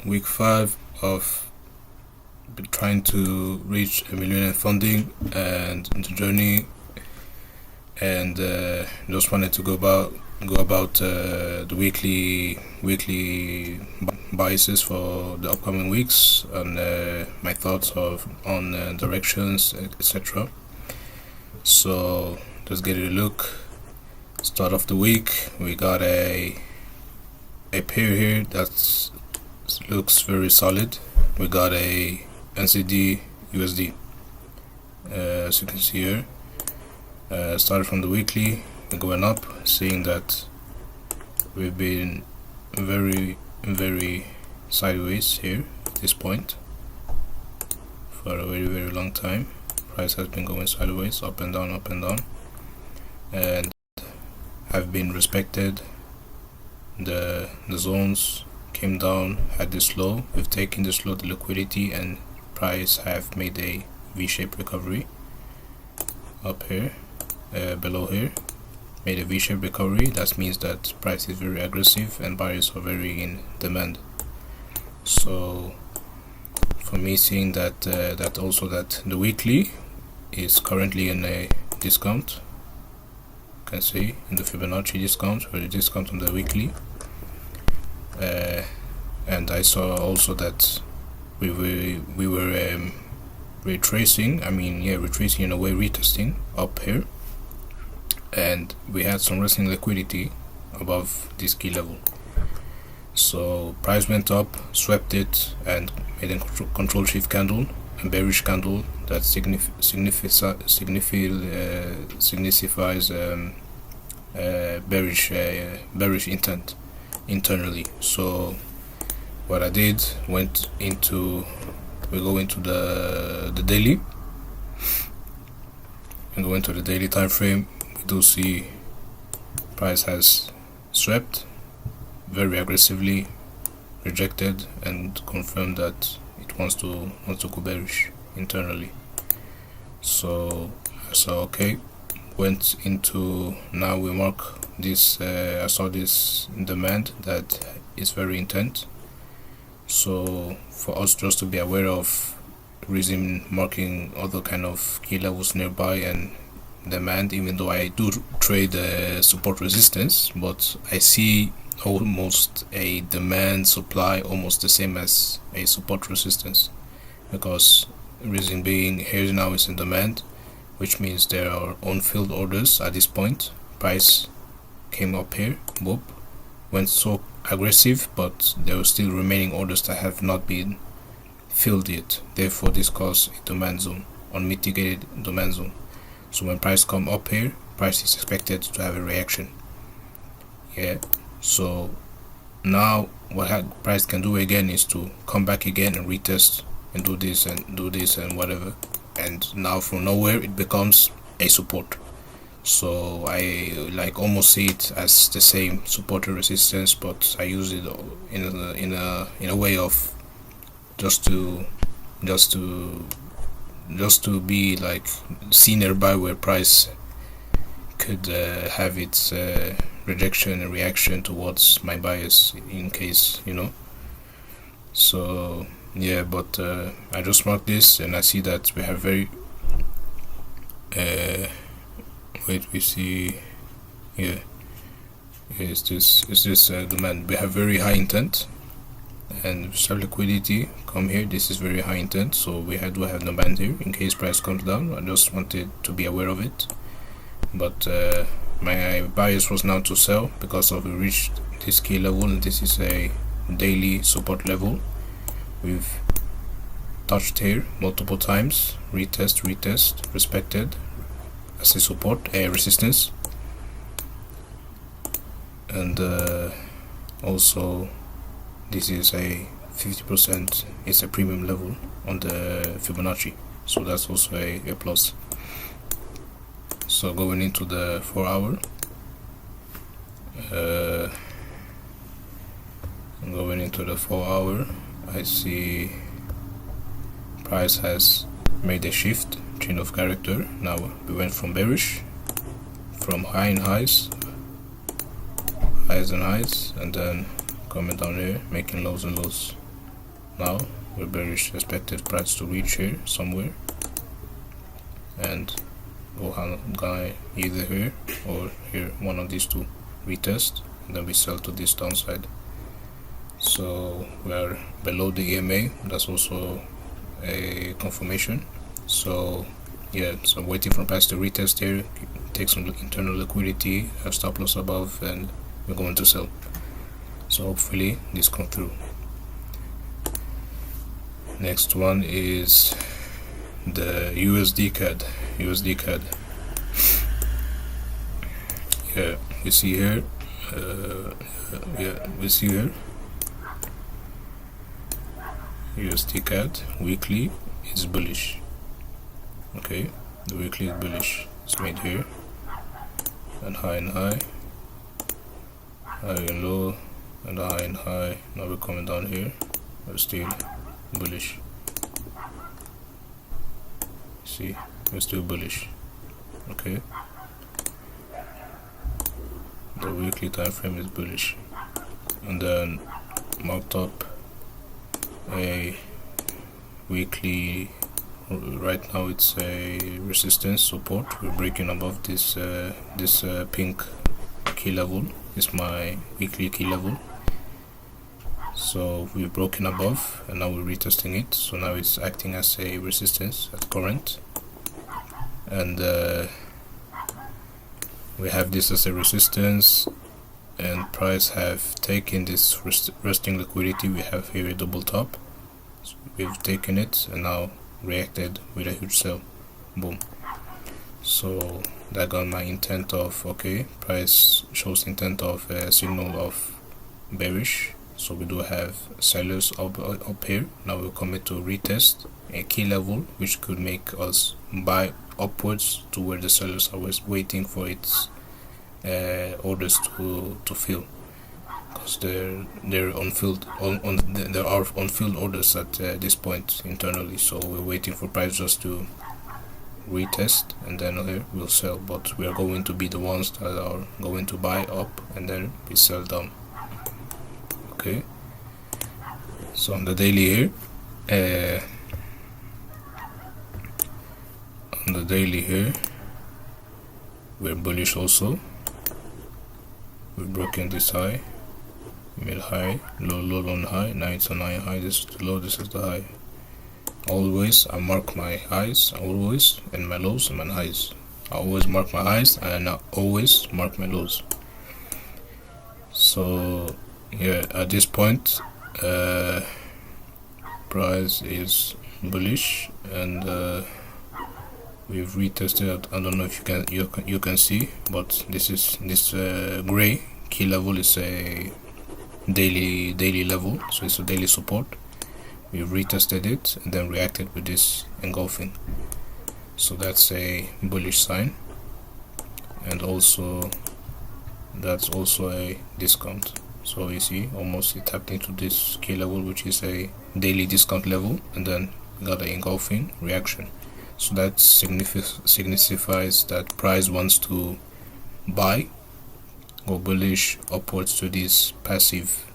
Week 5 of trying to reach $1 million in funding and the journey, and just wanted to go about the weekly biases for the upcoming weeks and my thoughts on directions, etc. So let's get a look. Start of the week, we got a pair here that looks very solid. We got a NCD USD, as you can see here. Started from the weekly, going up, seeing that we've been very sideways here at this point for a very long time. Price has been going sideways, up and down, and have been respected. The zones came down, had this low. We've taken this low, the liquidity, and price have made a V-shaped recovery up here, below here, made a V-shaped recovery. That means that price is very aggressive and buyers are very in demand. So for me, seeing that that the weekly is currently in a discount, you can see in the Fibonacci discount, or the discount on the weekly. And I saw also that we were retracing in a way, retesting up here, and we had some resting liquidity above this key level. So price went up, swept it, and made a control shift candle, a bearish candle that signifies bearish intent internally. So what I did, we go into the daily, and go into the daily time frame. We do see price has swept very aggressively, rejected, and confirmed that it wants to go bearish internally. So I saw, okay, went into, now we mark this. I saw this demand that is very intense. So for us just to be aware of reason marking other kind of key levels nearby and demand, even though I do trade support resistance, but I see almost a demand supply almost the same as a support resistance, because reason being here now is in demand, which means there are unfilled orders at this point. Price came up here, boop, went so aggressive, but there were still remaining orders that have not been filled yet. Therefore this caused a demand zone, unmitigated demand zone. So when price come up here, price is expected to have a reaction. So now what price can do again is to come back again and retest and do this and whatever, and now from nowhere it becomes a support. So I almost see it as the same support and resistance, but I use it in a way of just to be like seen nearby where price could have its rejection and reaction towards my bias, in case, so yeah. But I just marked this, and I see that we have very we see here, is this demand. We have very high intent, and sell liquidity come here. This is very high intent, so we do have demand here in case price comes down. I just wanted to be aware of it, but my bias was now to sell because we reached this key level, and this is a daily support level. We've touched here multiple times, retest, respected as a support, a resistance, and also this is a 50%, it's a premium level on the Fibonacci, so that's also a plus. So going into the 4 hour, I see price has made a shift, change of character. Now we went from bearish, from highs and highs, and then coming down here, making lows and lows. now we're bearish, expected price to reach here somewhere and go high either here or here, one of these two, retest, and then we sell to this downside. So we are below the EMA, that's also a confirmation. So yeah, so I'm waiting for price to retest here, take some internal liquidity, have stop loss above, and we're going to sell. So hopefully this comes through. Next one is the USD CAD. Yeah, we see here. We see here. USD CAD weekly is bullish. Okay, the weekly is bullish. It's made here and high, high and low, and high and high. Now we're coming down here. We're still bullish. See, we're still bullish. Okay, the weekly time frame is bullish, and then marked up a weekly. Right now it's a resistance support. We're breaking above this pink key level. It's my weekly key level. So we've broken above and now we're retesting it. So now it's acting as a resistance at current, and we have this as a resistance, and price have taken this resting liquidity. We have here a double top, so we've taken it and now reacted with a huge sell. Boom. So that got my intent of, okay, price shows intent of a signal of bearish. So we do have sellers up here. Now we'll commit to retest a key level, which could make us buy upwards to where the sellers are waiting for its orders to fill, because they're unfilled. There are unfilled orders at this point internally. So we're waiting for price just to retest, and then here we'll sell. But we are going to be the ones that are going to buy up, and then we sell down. Okay, so on the daily here, we're bullish also. We've broken this high, mid high, low, low on high. Now it's on high. This is the low, this is the high. Always I mark my highs, always, and my lows and my highs. I always mark my highs and I always mark my lows. So yeah, at this point price is bullish, and we've retested. I don't know if you can see, but this gray key level is a daily level, so it's a daily support. We've retested it and then reacted with this engulfing, so that's a bullish sign. And also that's also a discount. So you see, almost it tapped into this key level, which is a daily discount level, and then got an engulfing reaction. So that signifies that price wants to buy, go bullish upwards to these passive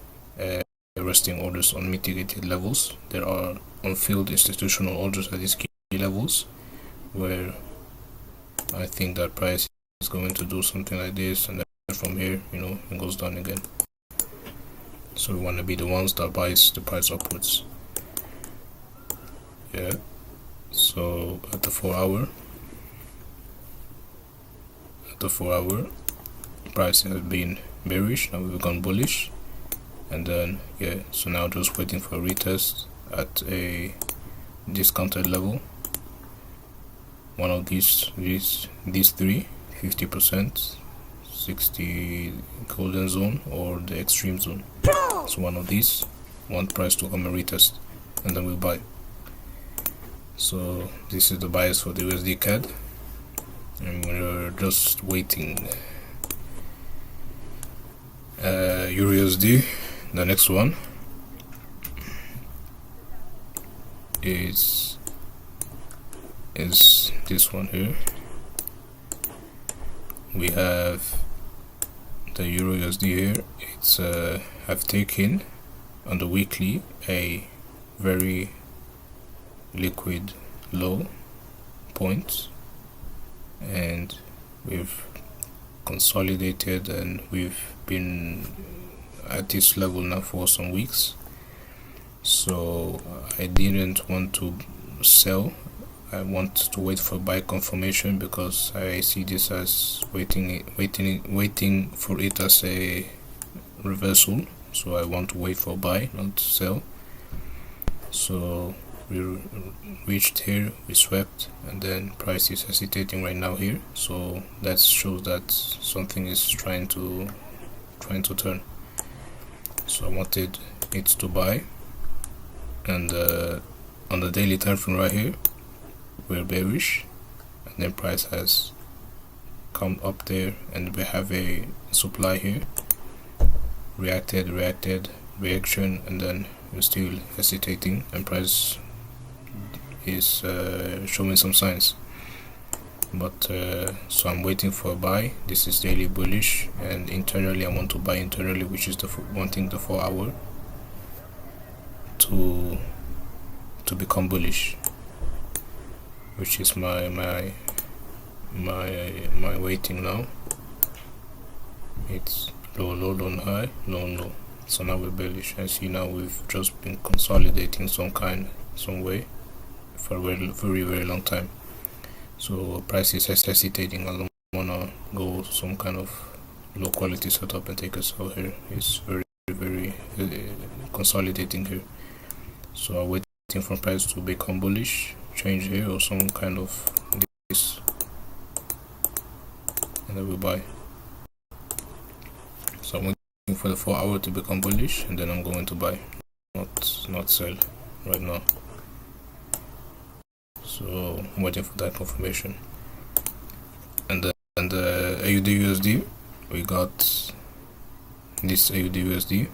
resting orders on mitigated levels. There are unfilled institutional orders at these key levels, where I think that price is going to do something like this, and then from here, it goes down again. So we want to be the ones that buys the price upwards. Yeah. So at the 4 hour, price has been bearish. Now we've gone bullish, and then yeah. So now just waiting for a retest at a discounted level. One of these three, 50%, 60 golden zone, or the extreme zone. So one of these, want price to come and retest, and then we'll buy. So this is the bias for the USD CAD, and we're just waiting. Euro USD, the next one is this one here. We have the Euro USD here. It's have taken on the weekly a very liquid low point, and we've consolidated, and we've been at this level now for some weeks. So I didn't want to sell. I want to wait for buy confirmation, because I see this as waiting for it as a reversal. So I want to wait for buy, not sell. So we reached here, we swept, and then price is hesitating right now here. So that shows that something is trying to turn. So I wanted it to buy, and on the daily time frame right here, we're bearish, and then price has come up there, and we have a supply here, reacted, reaction, and then we're still hesitating, and price is showing some signs. But so I'm waiting for a buy. This is daily bullish, and internally I want to buy internally, which is wanting the 4 hour to become bullish, which is my waiting now. It's low, high, low. So now we're bearish. I see now we've just been consolidating some way for a very long time. So price is hesitating. I don't wanna go some kind of low quality setup and take a sell here. It's very consolidating here. So I'm waiting for price to become bullish, change here, or some kind of this, and then we buy. So I'm waiting for the 4 hour to become bullish, and then I'm going to buy, not sell right now. So I'm waiting for that confirmation. And the AUD USD, we got this AUD USD.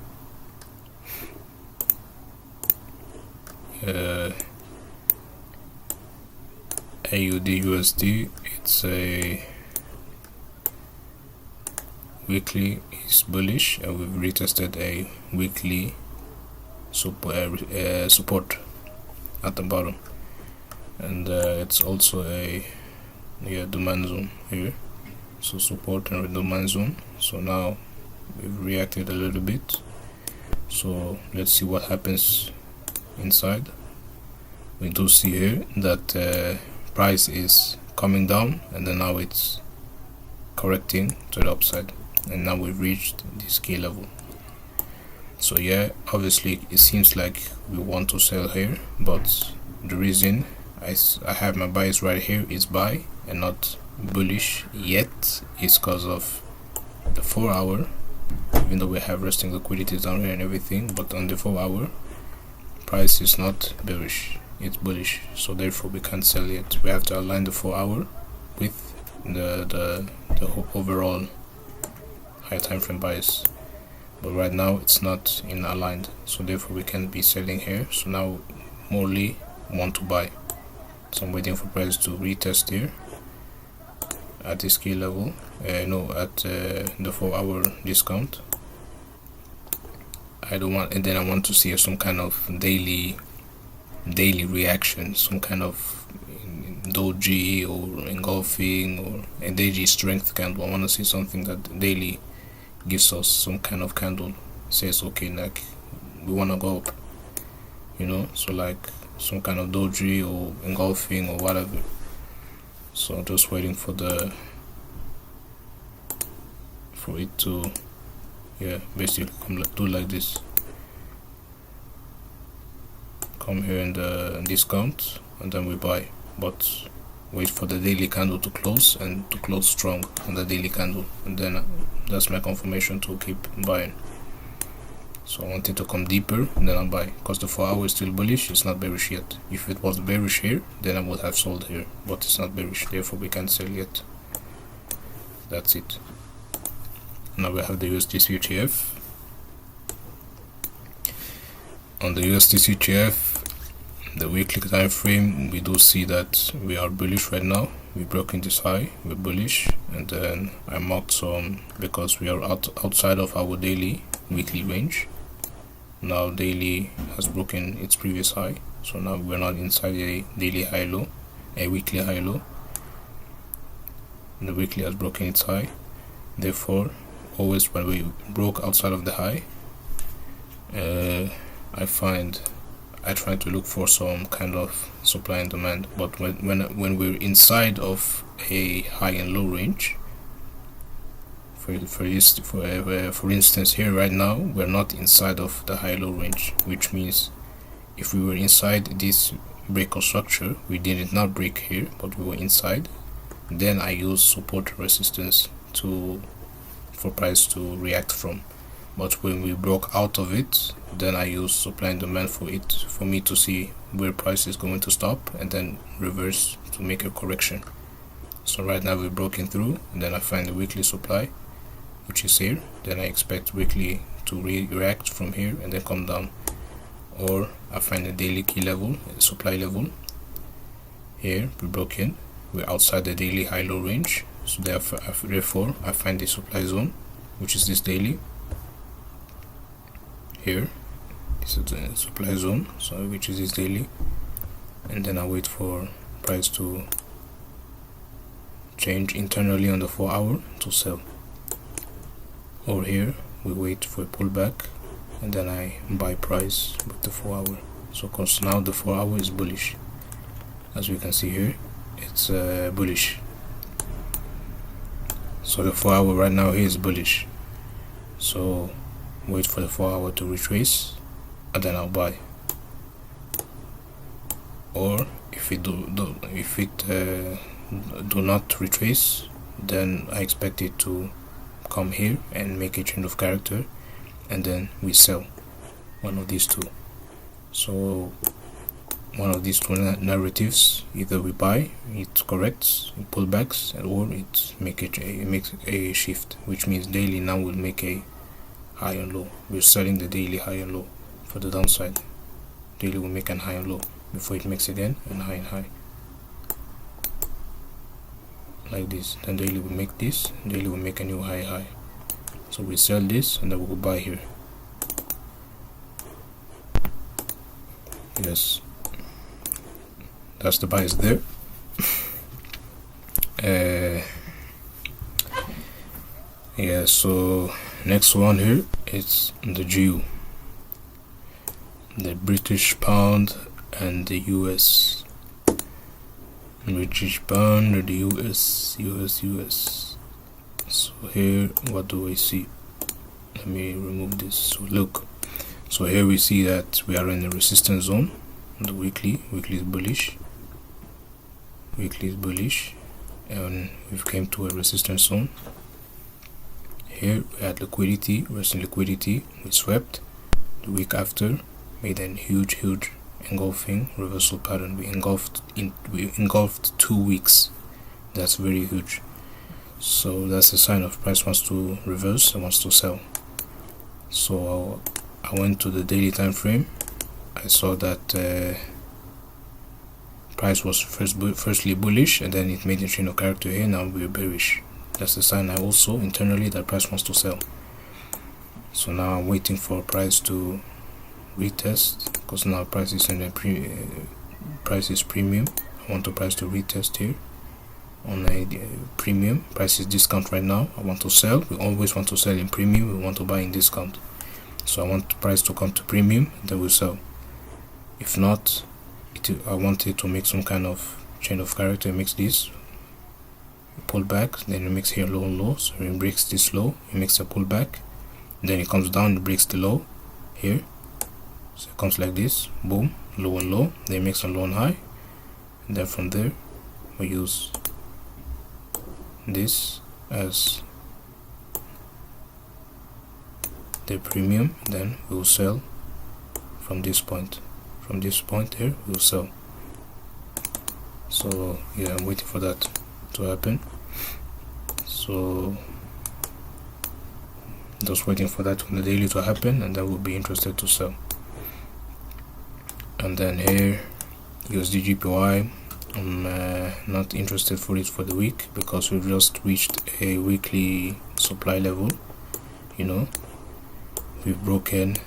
AUD USD, it's a weekly is bullish, and we've retested a weekly support at the bottom, and it's also a demand zone here. So support and demand zone. So now we've reacted a little bit, so let's see what happens inside. We do see here that price is coming down, and then now it's correcting to the upside, and now we've reached this key level. So yeah, obviously it seems like we want to sell here, but the reason I have my bias right here is buy and not bullish yet is because of the 4 hour. Even though we have resting liquidities down here and everything, but on the 4 hour price is not bearish, it's bullish. So therefore we can't sell yet. We have to align the 4 hour with the overall high time frame bias, but right now it's not in aligned, so therefore we can't be selling here. So now morely want to buy. So I'm waiting for price to retest here at this key level, at the 4 hour discount. I want to see some kind of daily reaction, some kind of doji or engulfing or a daily strength candle. I want to see something that daily gives us some kind of candle, says okay, like we want to go up, so like some kind of doji or engulfing or whatever. So I'm just waiting for it to basically do like this, come here in the discount, and then we buy, but wait for the daily candle to close, and to close strong on the daily candle, and then that's my confirmation to keep buying. So I want it to come deeper, and then I'll buy, because the 4 hour is still bullish, it's not bearish yet. If it was bearish here, then I would have sold here, but it's not bearish, therefore we can't sell yet. That's it. Now we have the USDC ETF. On the USDC ETF, the weekly time frame, we do see that we are bullish right now. We broke in this high, we're bullish, and then I marked some because we are outside of our daily weekly range. Now daily has broken its previous high, so now we're not inside a daily high low, a weekly high low. The weekly has broken its high. Therefore, always when we broke outside of the high, I try to look for some kind of supply and demand. But when we're inside of a high and low range, for instance, here right now we're not inside of the high low range, which means if we were inside this breakout structure, we did not break here, but we were inside, then I use support resistance for price to react from. But when we broke out of it, then I use supply and demand for me to see where price is going to stop and then reverse to make a correction. So right now we're broken through, and then I find the weekly supply, which is here. Then I expect weekly to react from here and then come down. Or I find the daily key level, the supply level. Here we broke in, we're outside the daily high low range, so therefore I find the supply zone, which is this daily. Here this is the supply zone, so which is this daily, and then I wait for price to change internally on the 4 hour to sell. Or here we wait for a pullback and then I buy price with the 4 hour. So cause now the 4 hour is bullish, as we can see here, it's bullish. So the 4 hour right now here is bullish, so wait for the 4 hour to retrace and then I'll buy. Or if it do not retrace, then I expect it to come here and make a change of character, and then we sell one of these two. So one of these two narratives, either we buy, it corrects, it pullbacks, or it makes a shift, which means daily now will make a high and low. We're selling the daily high and low for the downside. Daily will make an high and low before it makes again and high and high, like this. Then daily will make this, daily will make a new high. So we sell this and then we'll buy here. Yes, that's the bias there. Yeah, so next one here, it's the GU, the British pound and the US. British pound or the US. So here, what do we see? Let me remove this. So look, so here we see that we are in the resistance zone. The weekly is bullish, and we've came to a resistance zone. Here we had liquidity, resting liquidity, we swept. The week after made a huge engulfing reversal pattern. We engulfed 2 weeks. That's very huge. So that's a sign of price wants to reverse and wants to sell. So I went to the daily time frame. I saw that price was firstly bullish, and then it made a change of character here. Now we're bearish. That's the sign I also internally that price wants to sell. So now I'm waiting for price to retest, because now price is in a price is premium. I want the price to retest here on a premium. Price is discount right now. I want to sell. We always want to sell in premium. We want to buy in discount. So I want the price to come to premium, then we'll sell. If not, I want it to make some kind of change of character. It makes this pull back, then it makes here low and low. So it breaks this low, it makes a pullback, then it comes down, it breaks the low here. So it comes like this, boom, low and low, then it makes a low and high, and then from there we use this as the premium. Then we will sell from this point. From this point here we will sell. So yeah, I'm waiting for that to happen. So just waiting for that on the daily to happen, and then we'll be interested to sell. And then here USD GPY, I'm not interested for it for the week, because we've just reached a weekly supply level. You know, we've broken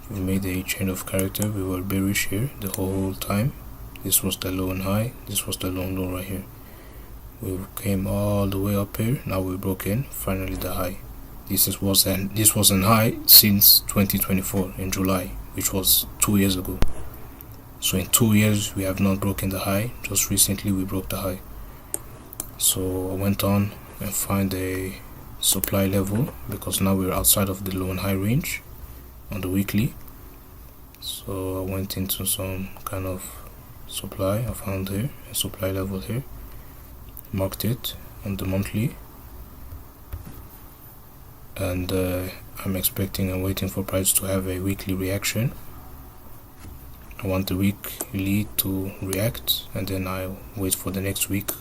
we made a change of character. We were bearish here the whole time. This was the low and high, this was the low and low right here. We came all the way up here. Now we broke in, finally the high. This was an high since 2024 in July, which was 2 years ago. So in 2 years we have not broken the high. Just recently we broke the high. So I went on and find a supply level, because now we're outside of the low and high range on the weekly. So I went into some kind of supply. I found here a supply level here, marked it on the monthly, and I'm expecting and waiting for price to have a weekly reaction. I want the weekly to react, and then I'll wait for the next week.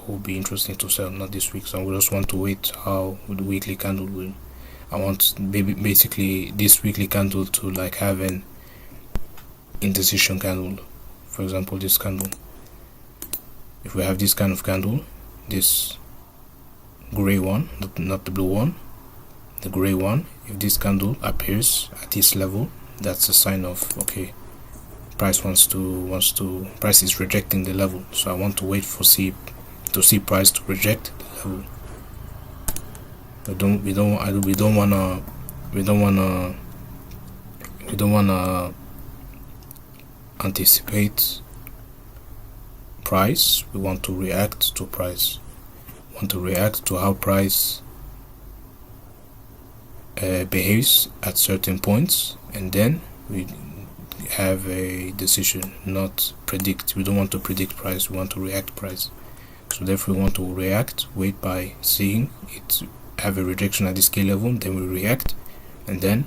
Will be interesting to sell, not this week. So I just want to wait how the weekly candle will. I want basically this weekly candle to like have an indecision candle. For example, this candle. If we have this kind of candle, this gray one, not the blue one, the gray one, if this candle appears at this level, that's a sign of okay, price price is rejecting the level. So I want to wait for see price to reject the level. We don't wanna anticipate price. We want to react to price. We want to react to how price behaves at certain points, and then we have a decision, not predict. We don't want to predict price, we want to react price. So therefore we want to react, wait by seeing it have a rejection at the scale level, then we react, and then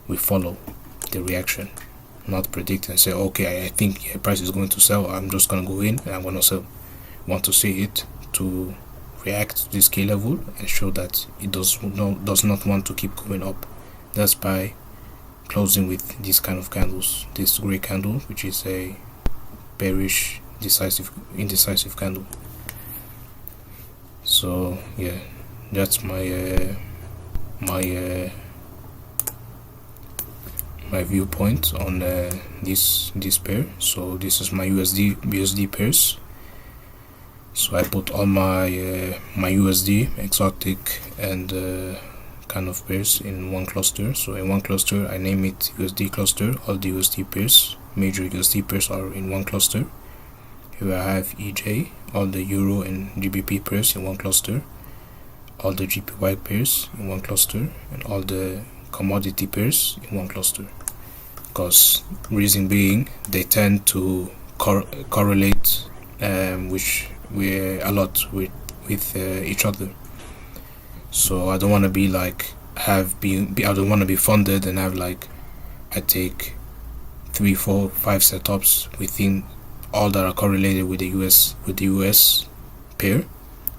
we follow the reaction, not predict and say okay, I think price is going to sell, I'm just gonna go in and I'm gonna sell. We want to see it to react to the scale level and show that it does not want to keep going up. That's by closing with these kind of candles. This gray candle, which is a bearish indecisive candle. So yeah, that's my my viewpoint on this pair. So this is my USD pairs. So I put all my my USD, exotic, and kind of pairs in one cluster. So in one cluster I name it USD cluster. All the USD pairs, major USD pairs, are in one cluster. Here I have EJ, all the Euro and GBP pairs in one cluster, all the GPY pairs in one cluster, and all the commodity pairs in one cluster. Because reason being, they tend to correlate a lot with each other. So I don't want to be like I don't want to be funded and have like I take 3, 4, 5 setups within all that are correlated with the US pair.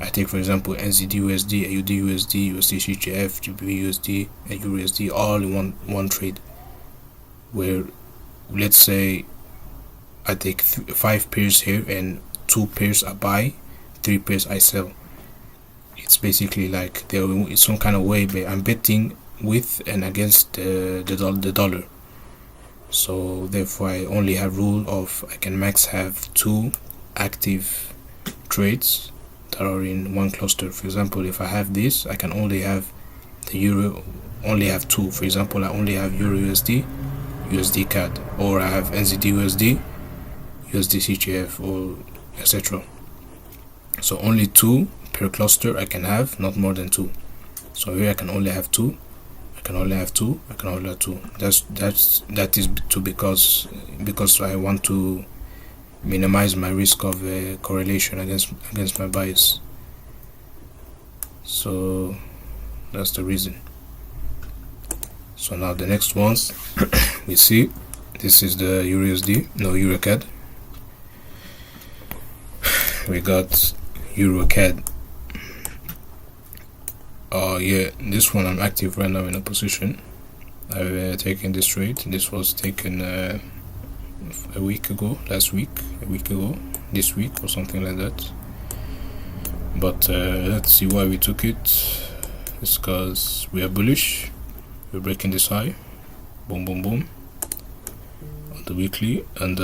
I take, for example, NZD USD, AUD USD, USD CHF, GBP USD, and Euro USD all in one trade. Where let's say I take 5 pairs here and 2 pairs I buy, 3 pairs I sell. It's basically like it's some kind of way I'm betting with and against the dollar. So therefore I only have rule of I can max have 2 active trades that are in one cluster. For example, if I have this, I can only have the Euro, only have 2. For example, I only have Euro USD, USD CAD, or I have NZD USD, USD CHF, or etc. So only 2 per cluster I can have, not more than 2. So here I can only have 2. I can only have 2. I can only have 2. That is because I want to minimize my risk of correlation against my bias. So that's the reason. So now the next ones we see, this is the Euro CAD. We got Euro CAD. Yeah, this one I'm active right now in a position. I've taken this trade. This was taken a week ago, this week or something like that. But let's see why we took it. It's because we are bullish. We're breaking this high. Boom, boom, boom. the weekly, and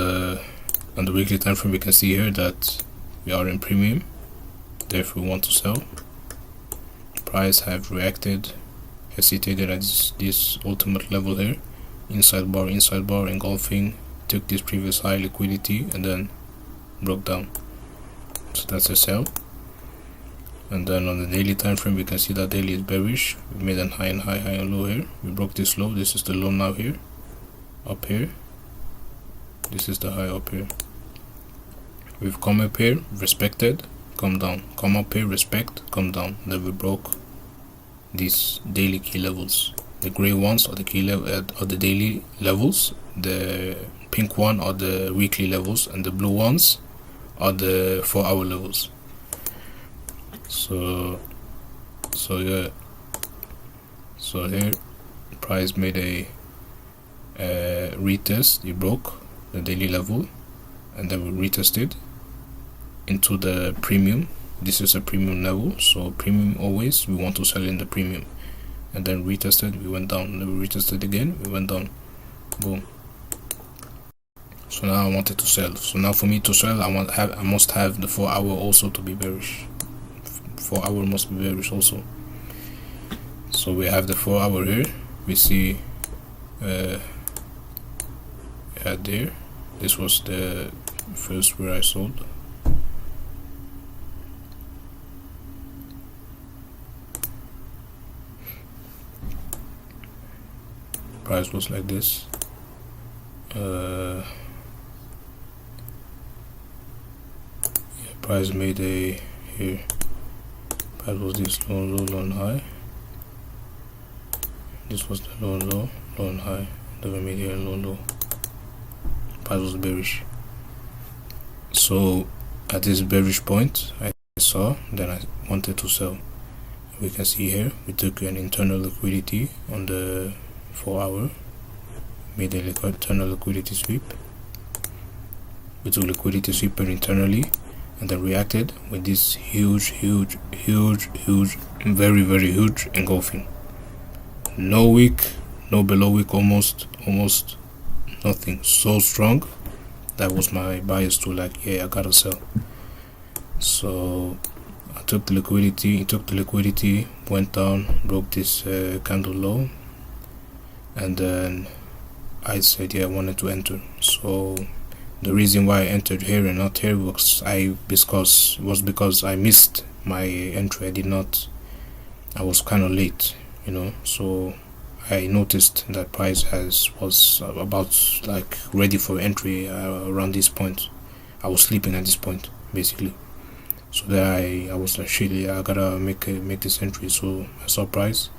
on the weekly time frame we can see here that we are in premium, therefore we want to sell. Price have reacted, hesitated at this ultimate level here, inside bar, engulfing, took this previous high liquidity and then broke down. So that's a sell. And then on the daily time frame we can see that daily is bearish. We made a high and high, high and low here. We broke this low. This is the low now here, up here. This is the high up here. We've come up here, respected, come down, come up here, respect, come down. Then we broke these daily key levels. The gray ones are the key level, are the daily levels. The pink one are the weekly levels, and the blue ones are the 4-hour levels. So yeah. So here, price made a retest. It broke the daily level, and then we retested into the premium. This is a premium level, so premium always we want to sell in the premium. And then retested, we went down, and then we retested again, we went down, boom. So now I wanted to sell. So now for me to sell, I must have the 4-hour also to be bearish. 4-hour must be bearish also. So we have the 4-hour here. We see there. This was the first where I sold. Price was like this. Price made a here. Price was this low and low, low and high. This was the low and low, low and high. Then we made here low and low. Price was bearish. So at this bearish point I saw, then I wanted to sell. We can see here we took an internal liquidity on the 4-hour, made a internal liquidity sweep. We took liquidity sweeper internally and then reacted with this huge, very huge engulfing. No wick, no below wick, almost nothing. So strong. That was my bias to like, yeah, I gotta sell. So I took the liquidity. It took the liquidity, went down, broke this candle low, and then I said, yeah, I wanted to enter. So the reason why I entered here and not here was because I missed my entry. I was kind of late, you know. So I noticed that price was about like ready for entry around this point. I was sleeping at this point basically. So there I was like, shit, yeah, I gotta make this entry. So I saw price.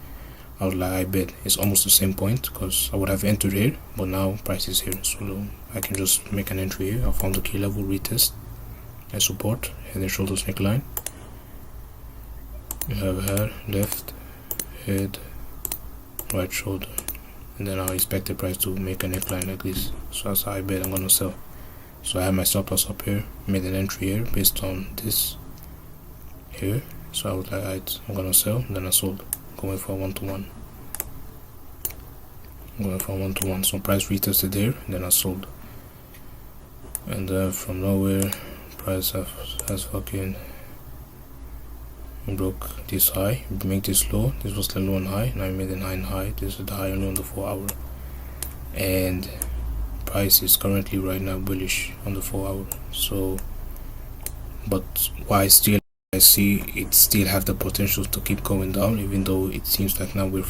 I was like, I bet it's almost the same point, because I would have entered here, but now price is here, so I can just make an entry here. I found the key level, retest, and support, head and shoulders neckline. We have hair, left, head, right shoulder, and then I expect the price to make a neckline like this. So that's how I bet I'm gonna sell. So I have my stop loss up here, made an entry here based on this here. So I was like, alright, I'm gonna sell, and then I sold. Going for a 1-to-1. Going for a 1-to-1. So price retested there, then I sold. And from nowhere, price has fucking broke this high, make this low. This was the low and high. Now I made a high and high. This is the high and low on the 4-hour. And price is currently right now bullish on the 4-hour. So, but why still? I see it still have the potential to keep going down, even though it seems like now we're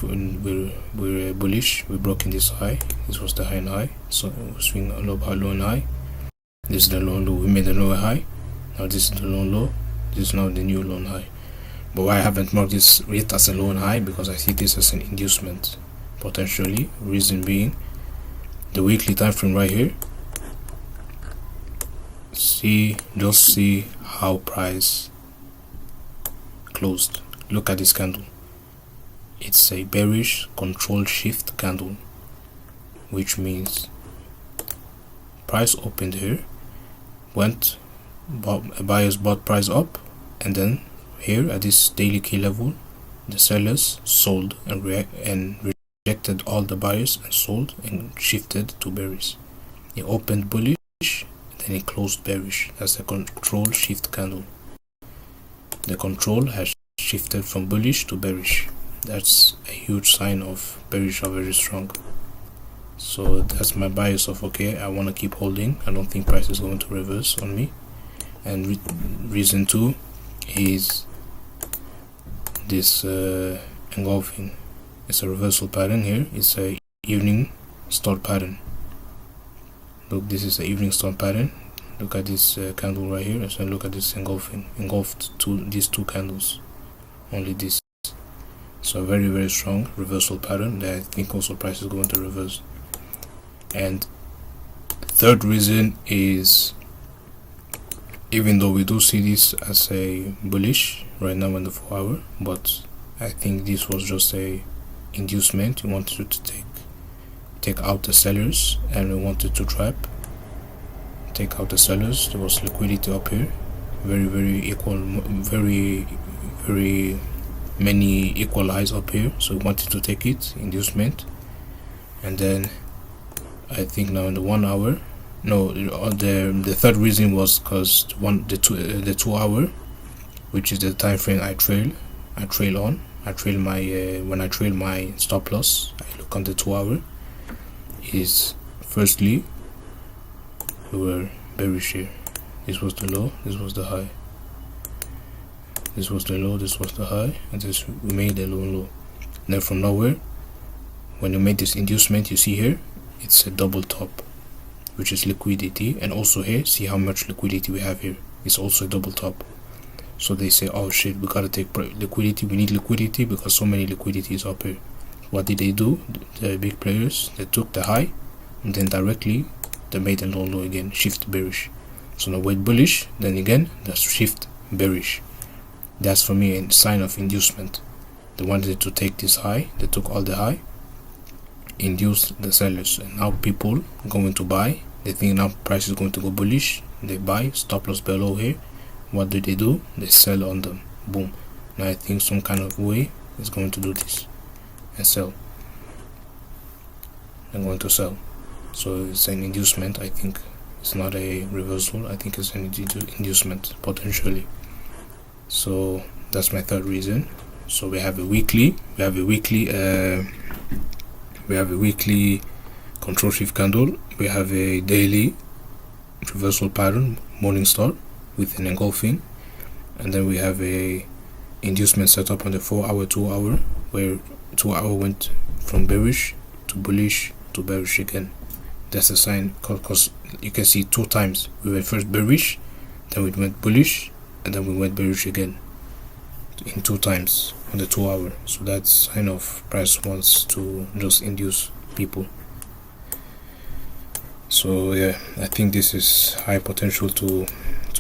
bullish. We broke in this high. This was the high and high, so we swing a low and high. This is the low and low. We made a lower high. Now this is the low and low. This is now the new low and high. But why I haven't marked this yet as a low and high? Because I see this as an inducement potentially. Reason being, the weekly time frame right here. Just see how price closed. Look at this candle. It's a bearish control shift candle, which means price opened here, went, buyers bought price up, and then here at this daily key level the sellers sold and rejected all the buyers and sold and shifted to bearish. It opened bullish, then it closed bearish. That's the control shift candle. The control has shifted from bullish to bearish. That's a huge sign of bearish are very strong. So that's my bias of, okay, I want to keep holding. I don't think price is going to reverse on me. And reason 2 is this engulfing. It's a reversal pattern here. It's a evening start pattern. Look, this is the evening start pattern. Look at this candle right here. So look at this engulfed these two candles, only this. So very, very strong reversal pattern that I think also price is going to reverse. And third reason is, even though we do see this as a bullish right now in the 4 hour, but I think this was just a inducement. We wanted to take out the sellers, and we wanted to take out the sellers. There was liquidity up here, very equal, very many equal highs up here, so we wanted to take it, inducement. And then I think now in the 1 hour, no, the third reason was because the 2 hour, which is the time frame I trail my when I trail my stop loss, I look on the 2 hour. Is firstly, we were bearish here. This was the low, this was the high. This was the low, this was the high, and this we made the low and low. Then from nowhere, when you made this inducement, you see here, it's a double top, which is liquidity. And also here, see how much liquidity we have here. It's also a double top. So they say, oh shit, we gotta take liquidity. We need liquidity because so many liquidity is up here. What did they do? The big players, they took the high, and then directly they made a low again, shift bearish. So now wait bullish, then again that's shift bearish. That's for me a sign of inducement. They wanted to take this high, they took all the high, induced the sellers, and now people going to buy. They think now price is going to go bullish, they buy, stop loss below here. What do? They sell on them. Boom. Now I think some kind of way is going to do this and sell. I'm going to sell. So it's an inducement. I think it's not a reversal. I think it's an inducement potentially. So that's my third reason. So we have a weekly control shift candle. We have a daily reversal pattern, morning star with an engulfing, and then we have a inducement set up on the 4 hour, 2 hour, where 2 hour went from bearish to bullish to bearish again. That's a sign, because you can see 2 times we went first bearish, then we went bullish, and then we went bearish again in 2 times on the 2 hour. So that's sign of price wants to just induce people. So yeah, I think this is high potential to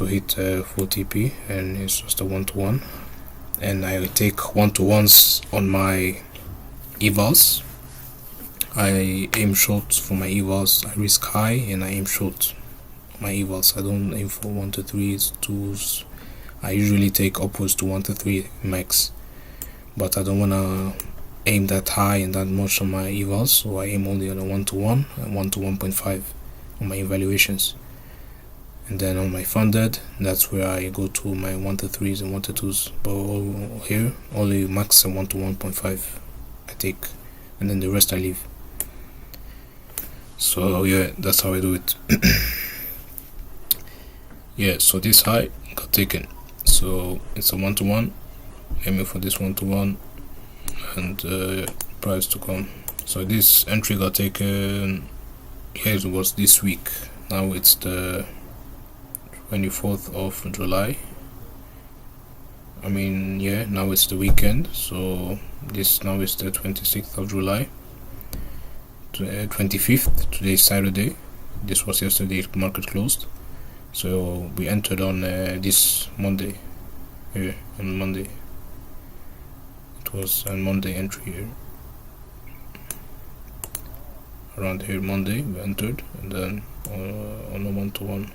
hit 4 TP, and it's just a 1-to-1. And I take 1-to-1s on my evals. I aim short for my evals. I risk high and I aim short my evals. I don't aim for 1-to-3s, 2s. I usually take upwards to 1-to-3 max, but I don't wanna aim that high and that much on my evals, so I aim only on a 1-to-1 and 1-to-1.5 on my evaluations. And then on my funded, that's where I go to my 1-to-3s and 1-to-2s. But here, only max and 1-to-1.5 I take, and then the rest I leave. So yeah, that's how I do it. Yeah, so this high got taken. So it's a 1-to-1, aiming for this 1-to-1, and price to come. So this entry got taken. Here it was this week. Now it's the 24th of July. I mean, yeah, now it's the weekend, so this now is the 26th of July. 25th, today is Saturday. This was yesterday, market closed. So we entered on this Monday, here on Monday. It was a Monday entry here. Around here Monday we entered, and then on a 1-to-1.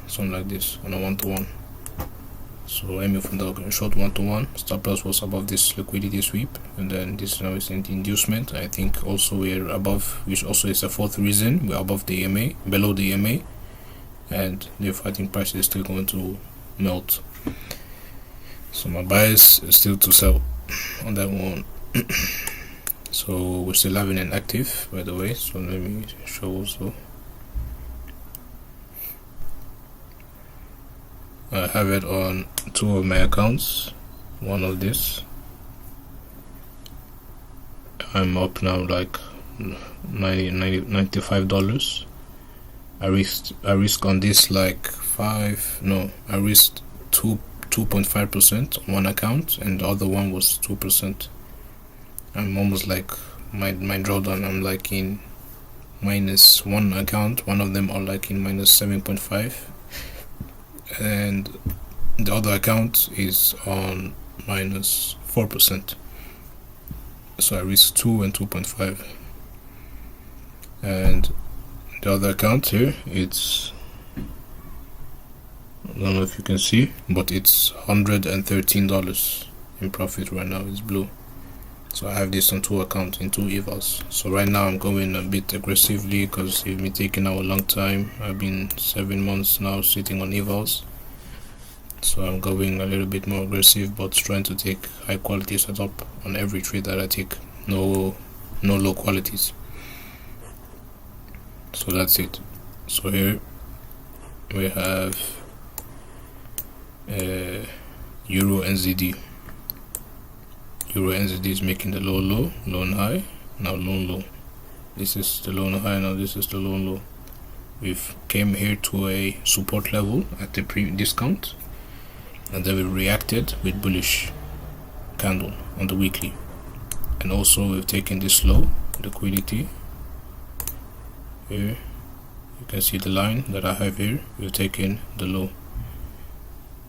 Something like this on a 1-to-1. So aiming from the short 1-to-1, stop loss was above this liquidity sweep, and then this now is in the inducement. I think also we're above, which also is a fourth reason we're above the EMA, below the EMA, and therefore I think price is still going to melt. So my bias is still to sell on that one. So we're still having an active, by the way, so let me show also. I have it on 2 of my accounts. One of this, I'm up now like $95. I risk on this like I risked 2.5% on one account, and the other one was 2%. I'm almost like my drawdown, I'm like in minus one account, one of them are like in minus 7.5, and the other account is on minus 4%. So I risk 2 and 2.5, and the other account here, it's, I don't know if you can see, but it's $113 in profit right now. It's blue. So I have this on 2 accounts in 2 evals. So right now I'm going a bit aggressively because it's been taking now a long time. I've been 7 months now sitting on evals. So I'm going a little bit more aggressive, but trying to take high quality setup on every trade that I take. No low qualities. So that's it. So here we have Euro NZD. Euro NZD is making the low and high, now low. This is the low and high, now this is the low and low. We've came here to a support level at the pre-discount, and then we reacted with bullish candle on the weekly. And also we've taken this low liquidity here. You can see the line that I have here. We've taken the low.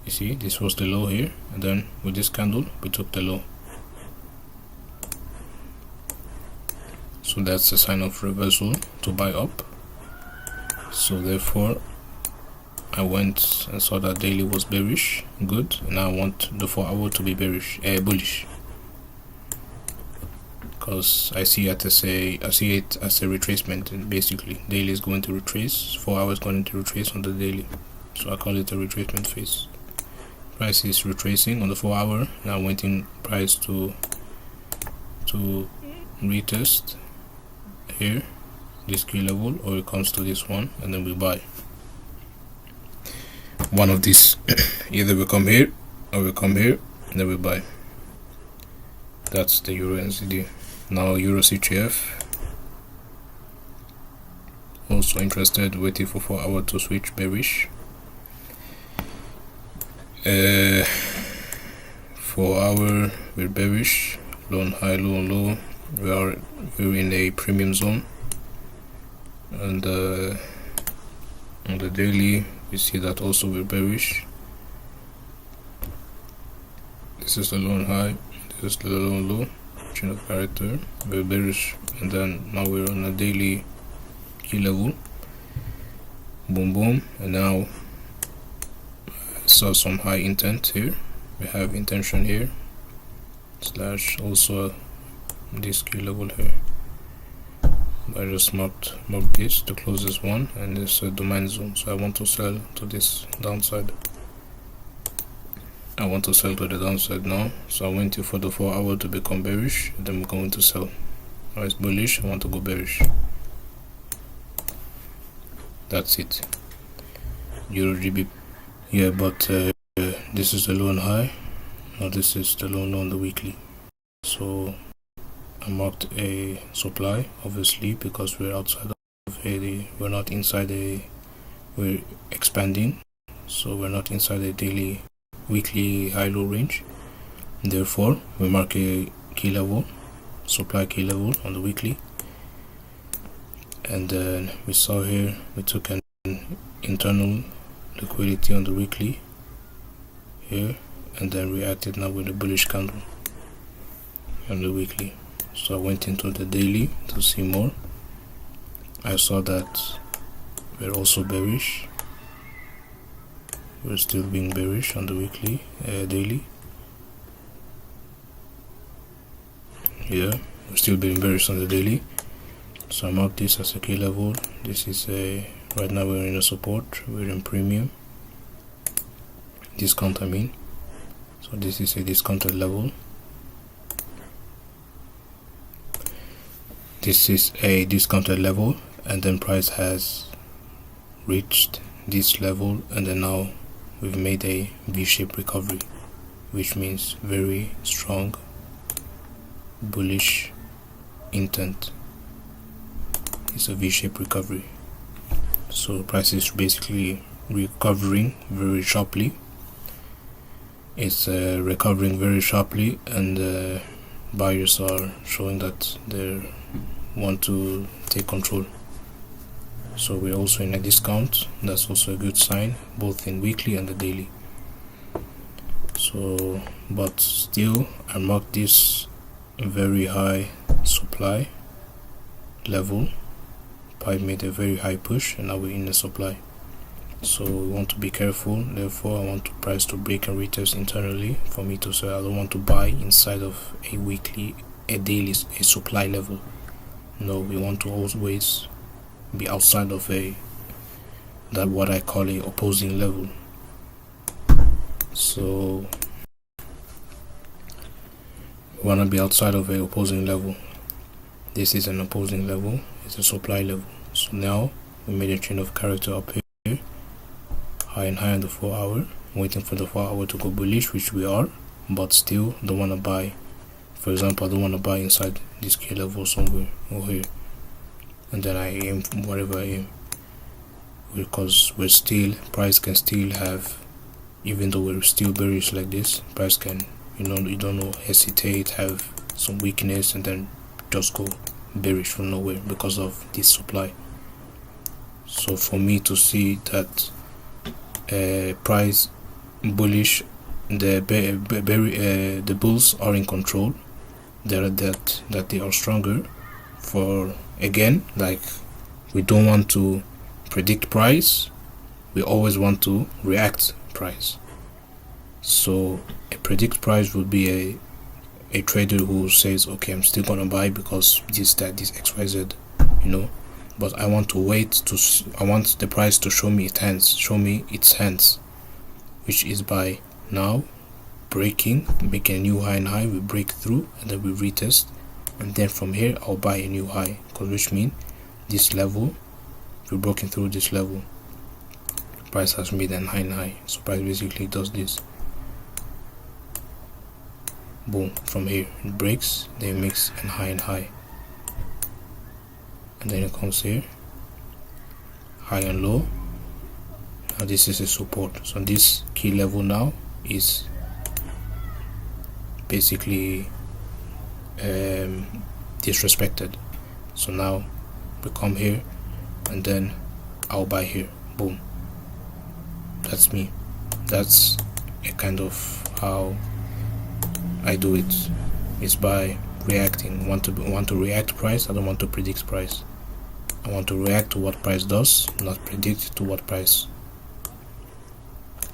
You see, this was the low here, and then with this candle we took the low. So that's a sign of reversal to buy up. So therefore I went and saw that daily was bearish, good, and now I want the 4 hour to be bullish, because I see it as a retracement. And basically daily is going to retrace, 4 hours going to retrace on the daily, so I call it a retracement phase. Price is retracing on the 4 hour. Now waiting price to retest here this key level, or it comes to this one, and then we buy one of these. Either we come here or we come here, and then we buy. That's the Euro NZD. Now Euro CHF, also interested, waiting for 4 hour to switch bearish. 4 hour we're bearish, low and high, low and low. We're in a premium zone, and on the daily we see that also we're bearish. This is the low and high, this is the low and low, chain of character, we're bearish, and then now we're on a daily key level, boom, and now I saw some high intent here. We have intention here, slash also this key level here. I just marked this, the closest one, and this domain zone. So I want to sell to this downside. I want to sell to the downside now. So I'm waiting for the 4 hour to become bearish, and then we're going to sell. Now it's bullish, I want to go bearish. That's it. Euro GB. Yeah, but this is the low and high. Now this is the low and low on the weekly. So I marked a supply, obviously, because we're outside of we're not inside we're expanding, so we're not inside a daily, weekly high-low range. Therefore, we mark a key level, supply key level on the weekly, and then we saw here we took an internal liquidity on the weekly here, and then reacted now with a bullish candle on the weekly. So I went into the daily to see more. I saw that we're also bearish. we're still being bearish on the weekly, daily. Yeah, we're still being bearish on the daily. So I mark this as a key level. This is a, right now we're in a support, we're in premium discount, I mean. So this is a discounted level. This is a discounted level, and then price has reached this level, and then now we've made a V-shaped recovery, which means very strong bullish intent. It's a V-shaped recovery. So price is basically recovering very sharply. It's recovering very sharply, and buyers are showing that they want to take control. So we're also in a discount. That's also a good sign, both in weekly and the daily. So, but still, I mark this very high supply level. Pipe made a very high push, and now we're in the supply. So we want to be careful. Therefore, I want the price to break and retest internally for me to sell. I don't want to buy inside of a weekly, a daily, a supply level. No, we want to always be outside of that what I call a opposing level. So we want to be outside of a opposing level. This is an opposing level. It's a supply level. So now we made a chain of character up here, high and high on the 4 hour, waiting for the 4 hour to go bullish, which we are, but still don't want to buy. For example, I don't want to buy inside this key level somewhere over here, and then I aim from wherever I aim, because we're still, price can still have, even though we're still bearish like this, price can, you don't know, hesitate, have some weakness, and then just go bearish from nowhere because of this supply. So for me to see that price bullish, the bulls are in control, that they are stronger. For again, like, we don't want to predict price, we always want to react price. So a predict price would be a trader who says, okay, I'm still gonna buy because this XYZ, but I want to wait I want the price to show me its hands, which is by now breaking, making a new high and high. We break through, and then we retest, and then from here I'll buy a new high, which means this level, we're broken through this level, price has made an high and high. So price basically does this, boom, from here it breaks, then it makes an high and high, and then it comes here, high and low. Now this is a support. So this key level now is basically disrespected. So now we come here, and then I'll buy here, boom. That's me. That's a kind of how I do it. It's by reacting. Want to react price. I don't want to predict price. I want to react to what price does, not predict to what price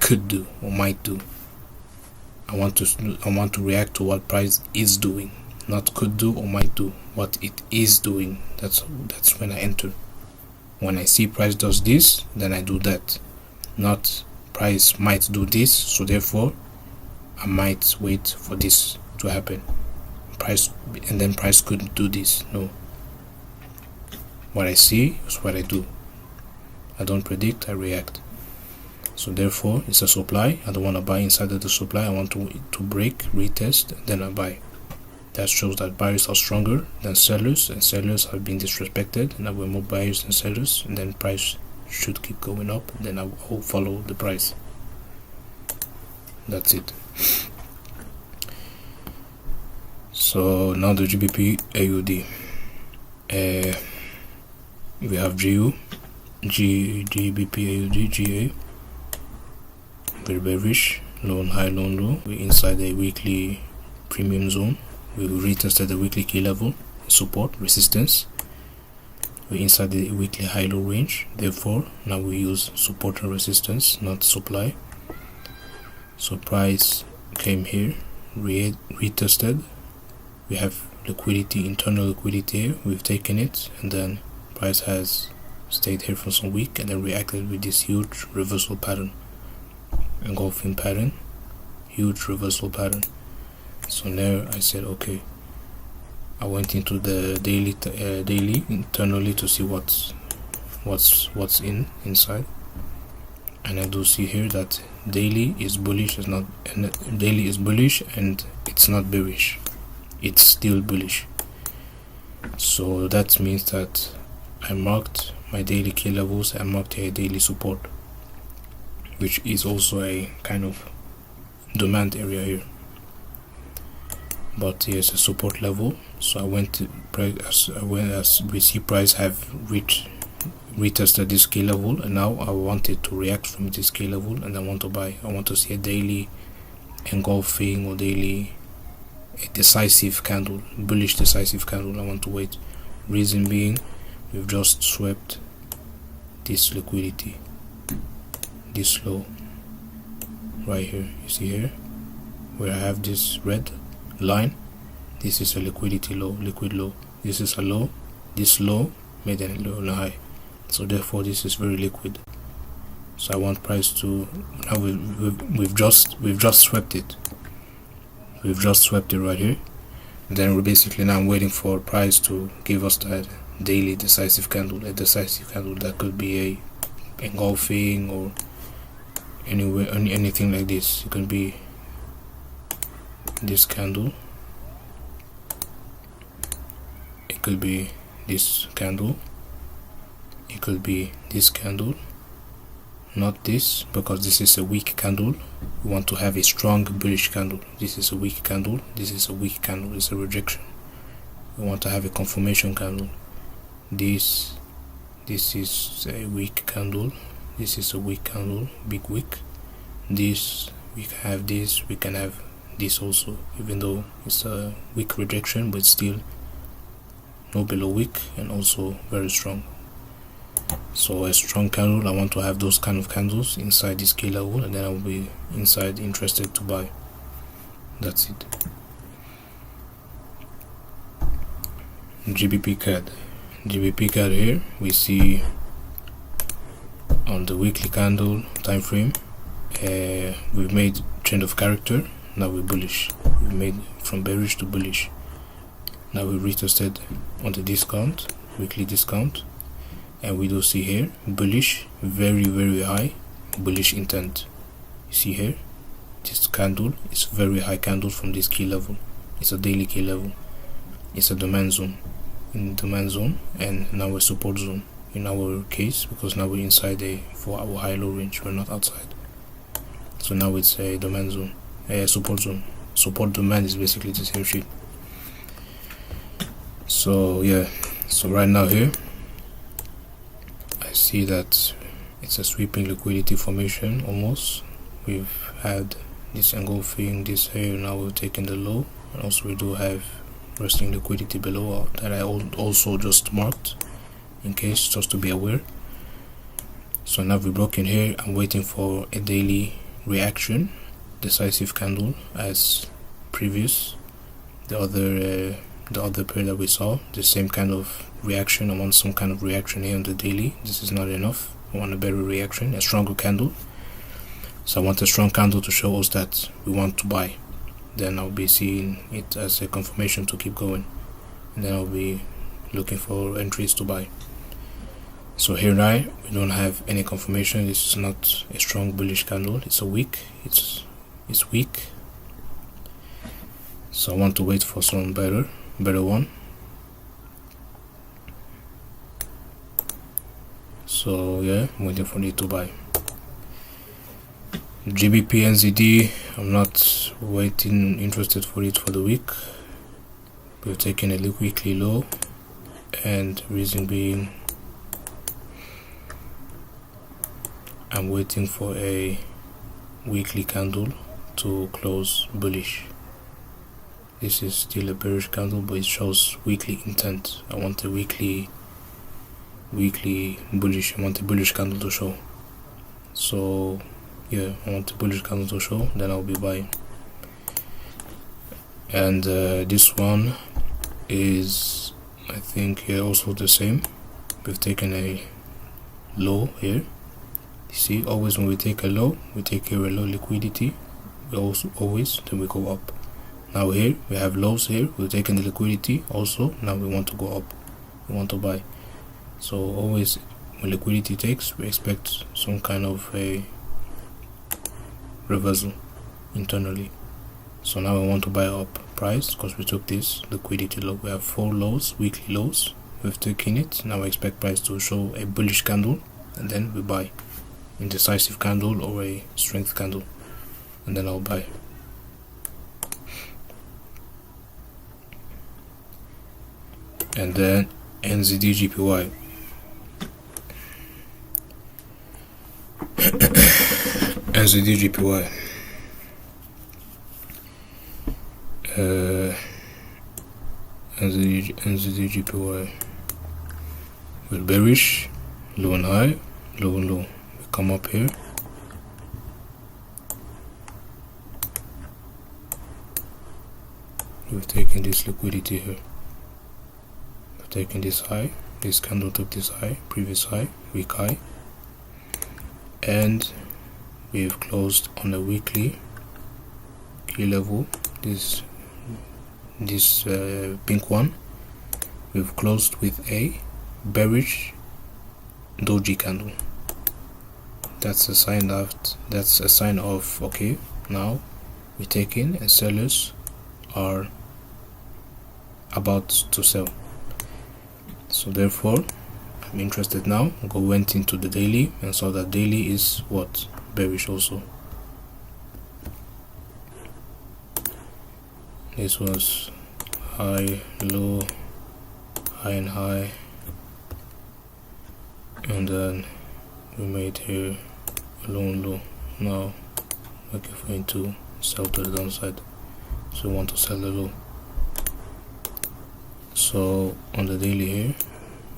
could do or might do. I want to react to what price is doing, not could do or might do, what it is doing. That's when I enter. When I see price does this, then I do that. Not price might do this, so therefore I might wait for this to happen. Price, and then price couldn't do this. No. What I see is what I do. I don't predict, I react. So therefore it's a supply. I don't want to buy inside of the supply. I want to break, retest, and then I buy. That shows that buyers are stronger than sellers, and sellers have been disrespected, and now we're more buyers than sellers, and then price should keep going up, and then I will follow the price. That's it. So now the GBP AUD. We have GBP AUD, GA. Very bearish, low and high, low and low. We're inside the weekly premium zone. We retested the weekly key level, support, resistance. We're inside the weekly high-low range. Therefore, now we use support and resistance, not supply. So price came here, retested. We have liquidity, internal liquidity here. We've taken it, and then price has stayed here for some week and then reacted with this huge reversal pattern, engulfing pattern, huge reversal pattern. So there I said, okay, I went into the daily internally to see what's inside, and I do see here that daily is bullish, daily is bullish, and it's not bearish, it's still bullish. So that means that I marked my daily key levels, I marked a daily support, which is also a kind of demand area here, but here's a support level. So I went to as we see price have retested this key level, and now I wanted to react from this key level, and I want to buy. I want to see a daily engulfing or daily decisive candle, bullish decisive candle. I want to wait. Reason being, we've just swept this liquidity, this low right here. You see here where I have this red line, this is a liquidity low, liquid low. This is a low, this low made a low and a high, so therefore this is very liquid. So I want price to, now we've just swept it, right here, and then we're basically now waiting for price to give us that daily decisive candle, a decisive candle that could be a engulfing or anywhere, anything like this. It can be this candle, it could be this candle, it could be this candle, not this, because this is a weak candle. We want to have a strong bullish candle. This is a weak candle, this is a weak candle, it's a rejection. We want to have a confirmation candle. This is a weak candle, this is a weak candle, big wick. This, we can have this, we can have this also, even though it's a weak rejection, but still no below wick and also very strong. So a strong candle, I want to have those kind of candles inside this key level, and then I will be inside interested to buy. That's it. GBP CAD here, we see on the weekly candle time frame, we've made change of character. Now we're bullish. We made from bearish to bullish. Now we retested on the discount, weekly discount, and we do see here bullish, very high bullish intent. You see here this candle is very high candle from this key level. It's a daily key level, it's a demand zone, in demand zone, and now a support zone in our case, because now we're inside a 4-hour high low range, we're not outside. So now it's a demand zone, a support zone. Support demand is basically the same shit. So yeah, so right now here I see that it's a sweeping liquidity formation almost. We've had this engulfing this here, now we've taken the low, and also we do have resting liquidity below that I also just marked in case, just to be aware. So now we broke in here. I'm waiting for a daily reaction, decisive candle as previous, the other pair that we saw, the same kind of reaction. I want some kind of reaction here on the daily. This is not enough. I want a better reaction, a stronger candle. So I want a strong candle to show us that we want to buy. Then I'll be seeing it as a confirmation to keep going, and then I'll be looking for entries to buy. So here now we don't have any confirmation. This is not a strong bullish candle, it's a weak, it's weak. So I want to wait for some better one. So yeah, I'm waiting for it to buy. GBP NZD, I'm not interested for it for the week. We've taken a weekly low, and reason being I'm waiting for a weekly candle to close bullish. This is still a bearish candle, but it shows weekly intent. I want a weekly bullish, I want a bullish candle to show. So yeah, I want the bullish candle to show, then I'll be buying. And this one is, I think, here also the same. We've taken a low here. You see, always when we take a low, we take here a low liquidity. We also always, then we go up. Now here we have lows here. We're taking the liquidity also. Now we want to go up. We want to buy. So always when liquidity takes, we expect some kind of a reversal internally. So now we want to buy up price because we took this liquidity low. We have 4 lows, weekly lows. We've taken it. Now I expect price to show a bullish candle, and then we buy. Indecisive candle or a strength candle, and then I'll buy. And then NZD-JPY. NZD-JPY. NZD-JPY. We're bearish, low and high, low and low. We come up here. We've taken this liquidity here. We've taken this high. This candle took this high, previous high, week high. And we've closed on a weekly key level. This pink one. We've closed with a bearish doji candle. That's a sign of okay, now we take in and sellers are about to sell. So therefore I'm interested now. Went into the daily and saw that daily is what? Bearish also. This was high, low, high and high, and then we made here a low and low. Now we're going to sell to the downside, so we want to sell the low. So on the daily here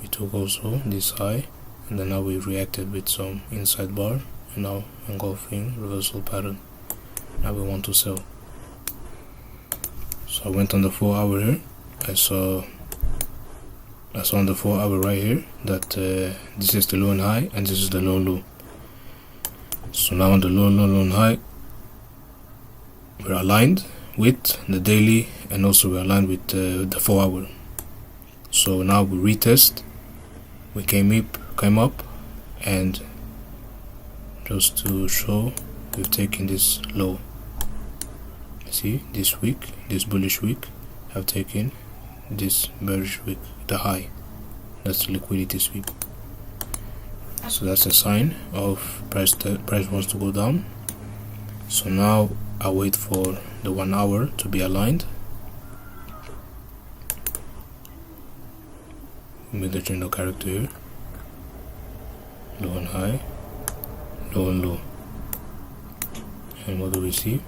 we took also this high, and then now we reacted with some inside bar, and now engulfing reversal pattern. Now we want to sell. So I went on the 4 hour here. I saw on the 4 hour right here that this is the low and high, and this is the low low. So now on the low and high, we're aligned with the daily, and also we're aligned with the 4 hour. So now we retest. We came up, and just to show, we've taken this low. See, this week, this bullish week, have taken this bearish week, the high. That's the liquidity sweep. So that's a sign of price wants to go down. So now I wait for the 1 hour to be aligned. With the general character here, low and high, low and low. And what do we see?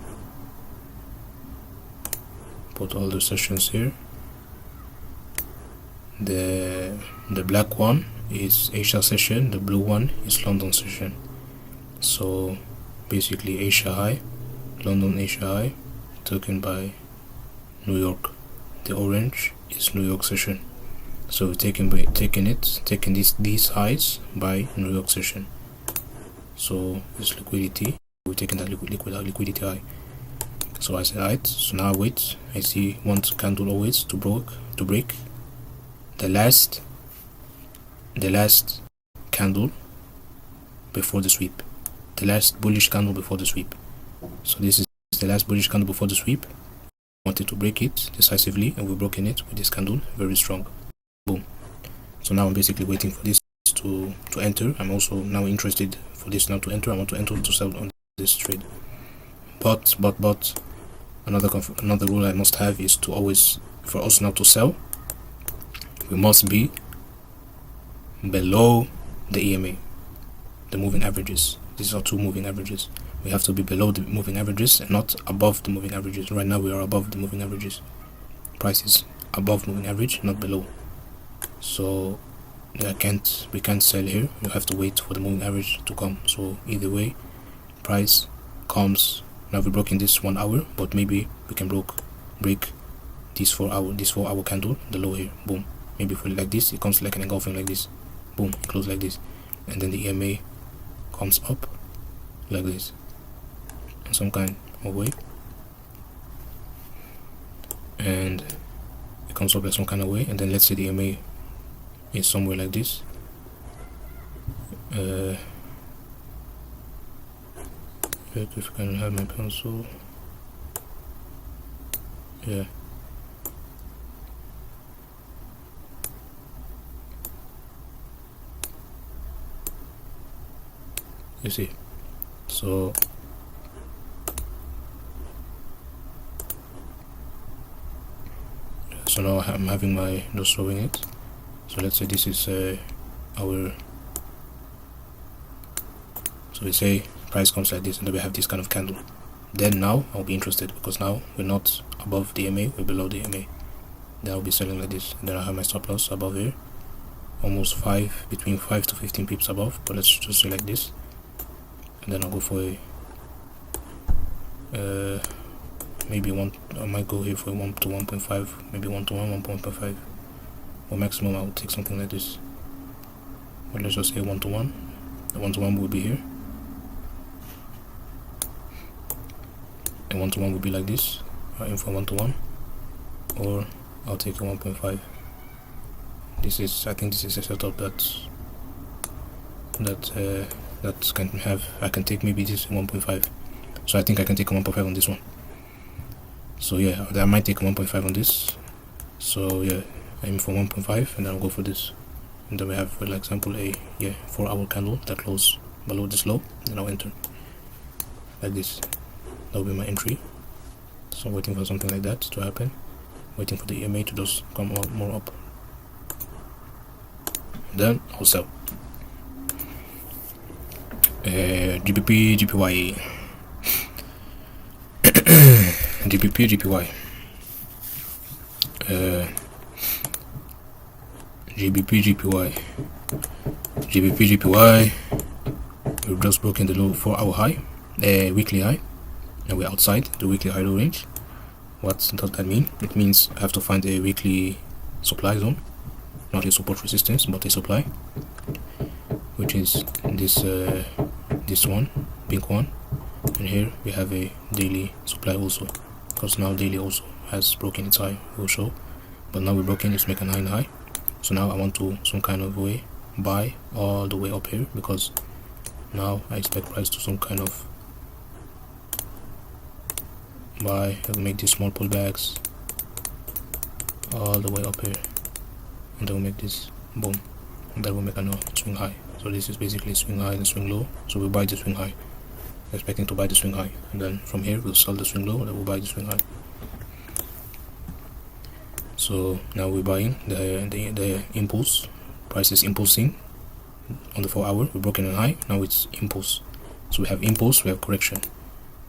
Put all the sessions here. The black one is Asia session, the blue one is London session. So basically Asia high, London Asia high, taken by New York. The orange is New York session. So we've taken these highs by New York session. So this liquidity, we've taken that liquidity high. So I said, alright, so now I wait. I see one candle always to break the last candle before the sweep, the last bullish candle before the sweep. So this is the last bullish candle before the sweep. Wanted to break it decisively, and we've broken it with this candle, very strong. Boom. So now I'm basically waiting for this to enter. I'm also now interested for this now to enter. I want to enter to sell on this trade. But another rule I must have is to always, for us now to sell, we must be below the EMA, the moving averages. These are 2 moving averages. We have to be below the moving averages and not above the moving averages. Right now we are above the moving averages. Price is above moving average, not below. So we can't sell here. You have to wait for the moving average to come. So either way, price comes, now we broke in this 1 hour, but maybe we can break this 4 hour candle, the low here, boom. Maybe if we like this, it comes like an engulfing like this, boom, it closes like this, and then the EMA comes up like this in some kind of way, and it comes up like some kind of way, and then let's say the EMA is somewhere like this. If I can have my pencil, yeah. You see, so now I'm having my nose showing it. So let's say this is our, so we say price comes like this, and then we have this kind of candle. Then now I'll be interested, because now we're not above the EMA, we're below the EMA. Then I'll be selling like this, and then I have my stop loss above here, almost between 5 to 15 pips above, but let's just say like this. And then I'll go for a maybe I might go here for a 1 to 1.5, maybe 1 to 1, 1.5, or maximum I'll take something like this. But let's just say 1 to 1. The 1 to 1 will be here, and 1 to 1 will be like this. I'll aim for 1 to 1, or I'll take a 1.5. I think this is a setup that I can take maybe this 1.5. So I think I can take a 1.5 on this one. So yeah, I might take a 1.5 on this. So yeah, aim for 1.5, and then I'll go for this. And then we have, for example, a 4 hour candle that closes below this low, and I'll enter like this. That will be my entry. So I'm waiting for something like that to happen, waiting for the EMA to just come more up, and then I'll sell. GBP, GPY, GBP, GPY, GBP, GPY, GBP, GPY. We've just broken the low 4 hour high, weekly high, and we're outside the weekly high low range. What does that mean? It means I have to find a weekly supply zone, not a support resistance, but a supply, which is this one, pink one, and here we have a daily supply also, because now daily also has broken its high, will show, but now we're broken, it's making a high. So now I want to some kind of way buy all the way up here, because now I expect price to some kind of buy. I'll make these small pullbacks all the way up here, and then we'll make this boom, and then we'll make another swing high. So this is basically swing high and swing low. So we buy the swing high, expecting to buy the swing high, and then from here we'll sell the swing low, and then we'll buy the swing high. So now we're buying the impulse. Price is impulsing on the 4 hour. We're broken a high, now it's impulse. So we have impulse, we have correction.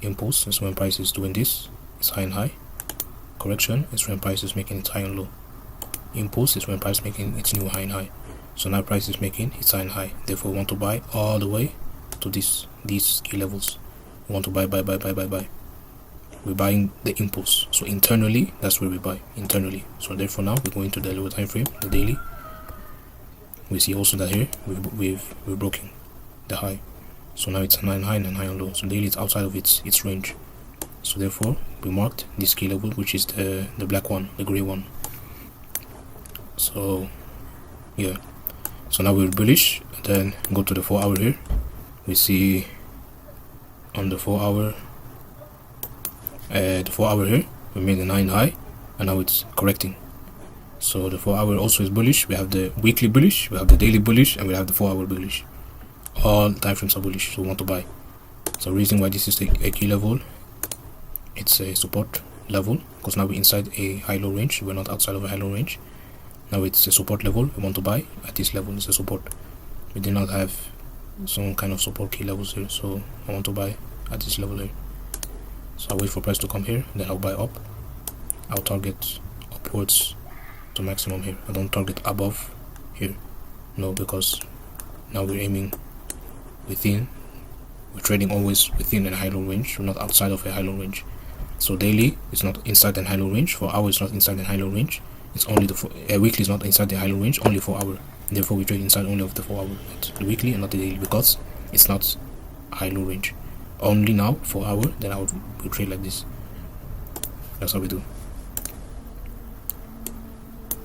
Impulse is when price is doing this, it's high and high. Correction is when price is making its high and low. Impulse is when price making its new high and high. So now price is making its high and high. Therefore we want to buy all the way to these key levels. We want to buy. We're buying the impulse. So internally, that's where we buy, internally. So therefore now we go into the lower time frame, the daily. We see also that here we're broken the high. So now it's a 9 high and 9 high and low. So daily it's outside of its range. So therefore we marked this key level, which is the black one, the gray one. So yeah. So now we're bullish. Then go to the 4 hour here. We see on the 4 hour, here we made a 9 high, and now it's correcting. So the 4 hour also is bullish. We have the weekly bullish, we have the daily bullish, and we have the 4 hour bullish. All time frames are bullish, so we want to buy. So the reason why this is a key level, it's a support level, because now we're inside a high low range, we're not outside of a high low range. Now it's a support level, we want to buy at this level. It's a support. We did not have some kind of support key levels here, so I want to buy at this level here. So I'll wait for price to come here, then I'll buy up. I'll target upwards to maximum here. I don't target above here, no, because now we're aiming within we're trading always within a high-low range, we're not outside of a high-low range. So daily it's not inside the high-low range, 4 hours not inside the high-low range, it's only the weekly is not inside the high-low range, only 4 hour. Therefore we trade inside only of the 4 hour, not the weekly and not the daily, because it's not high-low range. Only now 4 hour, then I would trade like this. That's how we do.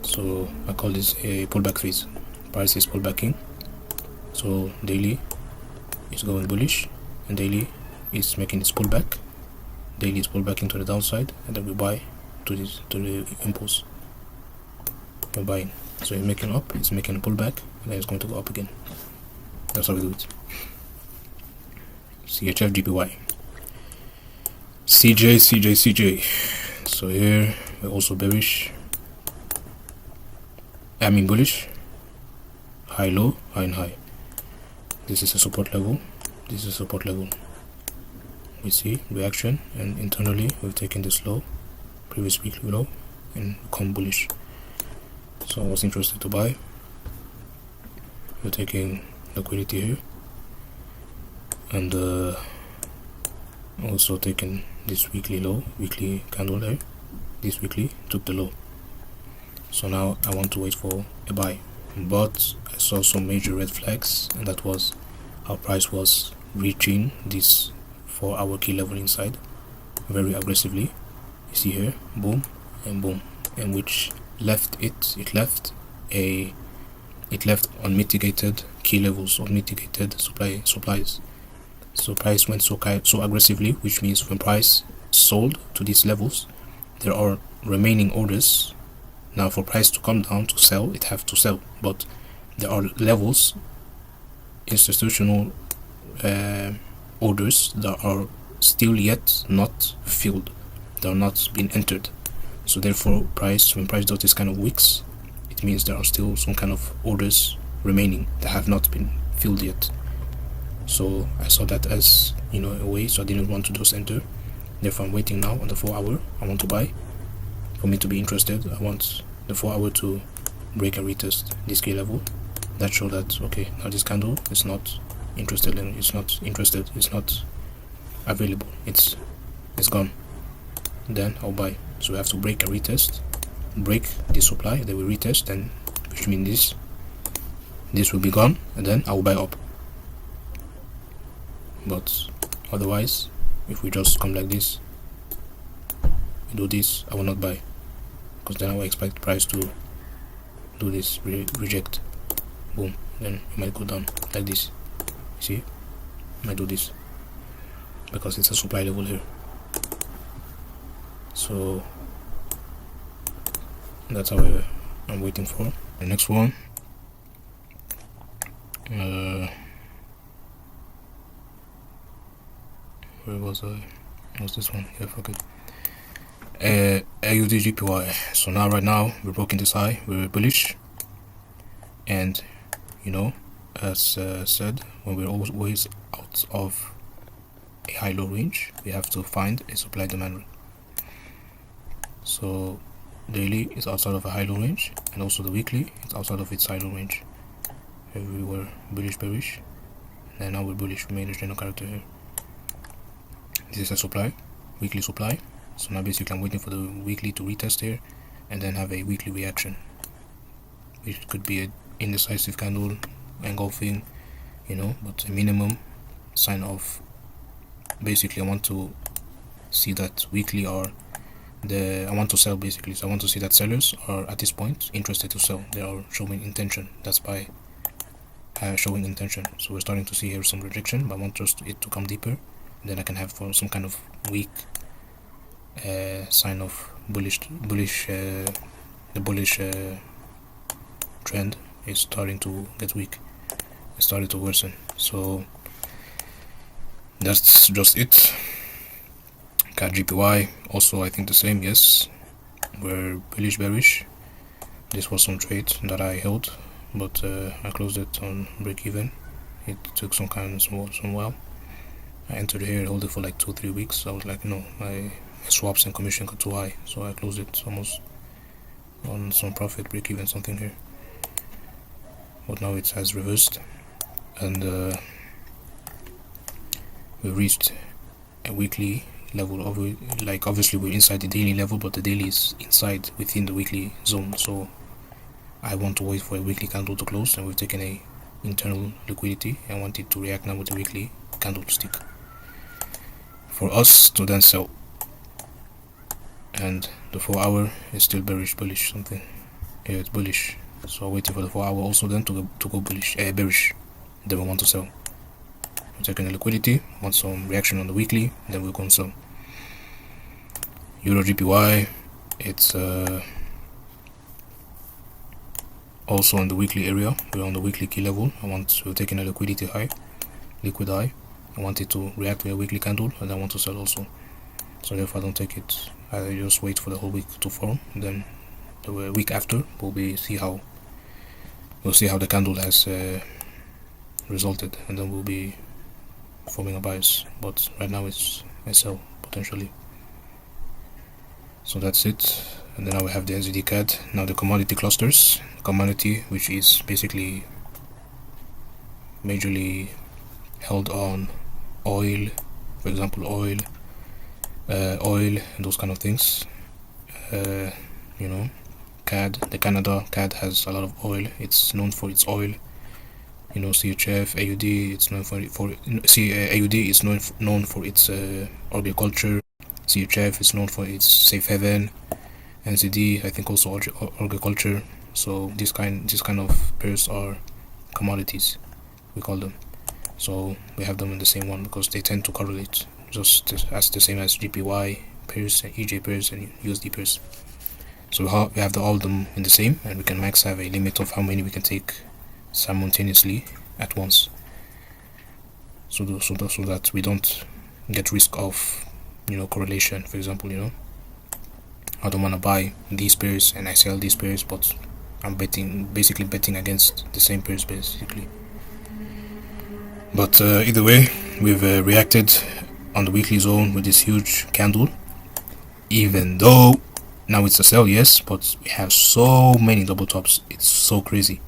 So I call this a pullback phase. Price is pullbacking. So daily is going bullish, and daily is making this pullback. Daily is pullbacking to the downside, and then we buy to the impulse. We're buying. So it's making up, it's making a pullback, and then it's going to go up again. That's how we do it. CHF GPY. CJ. So here we're also bearish. I mean bullish. High low, high and high. This is a support level. This is a support level. We see reaction, and internally we've taken this low, previous weekly low, and become bullish. So I was interested to buy. We're taking liquidity here, and also taking this weekly low, weekly candle there. This weekly took the low. So now I want to wait for a buy, but I saw some major red flags, and that was how price was reaching this 4 hour key level inside very aggressively. You see here, boom and boom, and which left unmitigated key levels, unmitigated supplies. So price went so aggressively, which means when price sold to these levels, there are remaining orders. Now for price to come down to sell, it have to sell, but there are levels, institutional orders that are still yet not filled, they are not been entered. So therefore when price does this kind of wicks, it means there are still some kind of orders remaining that have not been filled yet. So I saw that as, a way, so I didn't want to just enter. Therefore I'm waiting now on the 4 hour. I want to buy. For me to be interested, I want the 4 hour to break and retest this key level. That show that, okay, now this candle is not interested, it's not available, it's gone. Then I'll buy. So we have to break and retest, break the supply, then we retest, then which means this will be gone, and then I will buy up. But otherwise, if we just come like this, we do this, I will not buy, because then I will expect price to do this, reject, boom, then it might go down like this. See, it might do this because it's a supply level here. So that's how I'm waiting for the next one. Where was I? What's this one? Yeah, fuck it. AUD GPY. So right now we're broken this high, we're bullish, and as said, when we're always out of a high-low range, we have to find a supply-demand range. So daily is outside of a high-low range, and also the weekly is outside of its high-low range. Here we were bullish, bearish, and now we're bullish. We made a general character here. This is a supply, weekly supply. So now basically I'm waiting for the weekly to retest here, and then have a weekly reaction, which could be an indecisive candle, engulfing, but a minimum sign of, basically I want to see that weekly I want to sell basically. So I want to see that sellers are at this point interested to sell, they are showing intention. That's by showing intention. So we're starting to see here some rejection, but I want just it to come deeper, then I can have for some kind of weak sign of bullish the bullish trend is starting to get weak. It started to worsen. So that's just it. CAD GPY also, I think the same. Yes, we're bullish, bearish. This was some trade that I held, but I closed it on break even. It took some while. I entered here, hold it for like 2-3 weeks. I was like, no, my swaps and commission got too high, so I closed it almost on some profit, break even, something here. But now it has reversed, and we reached a weekly level of, like, obviously we're inside the daily level, but the daily is inside within the weekly zone. So I want to wait for a weekly candle to close, and we've taken a internal liquidity. I want it to react now with the weekly candlestick for us to then sell. And the 4-hour is still bullish something. Yeah, it's bullish. So waiting for the 4-hour also then to go bearish. Then we want to sell. We're taking the liquidity, want some reaction on the weekly, then we're going to sell. Euro GPY, it's also on the weekly area. We're on the weekly key level. We're taking a liquidity high, liquid high. I want it to react with a weekly candle, and I want to sell also. So if I don't take it, I just wait for the whole week to form. And then the week after, we'll see how the candle has resulted, and then we'll be forming a bias. But right now it's a sell potentially. So that's it. And then now we have the NZD CAD. Now the commodity clusters. Commodity, which is basically majorly held on oil, for example, oil, and those kind of things. CAD, the Canada CAD has a lot of oil. It's known for its oil. CHF, AUD, it's known for AUD is known for its agriculture. CHF is known for its safe haven. NZD, I think, also agriculture. So this kind of pairs are commodities, we call them. So we have them in the same one because they tend to correlate just as the same as GPY pairs, EJ pairs, and USD pairs. So we have all of them in the same, and we can max have a limit of how many we can take simultaneously at once. So that we don't get risk of correlation. For example, I don't want to buy these pairs and I sell these pairs, but I'm basically betting against the same pairs basically. But either way, we've reacted on the weekly zone with this huge candle, even though now it's a sell, yes, but we have so many double tops. It's so crazy.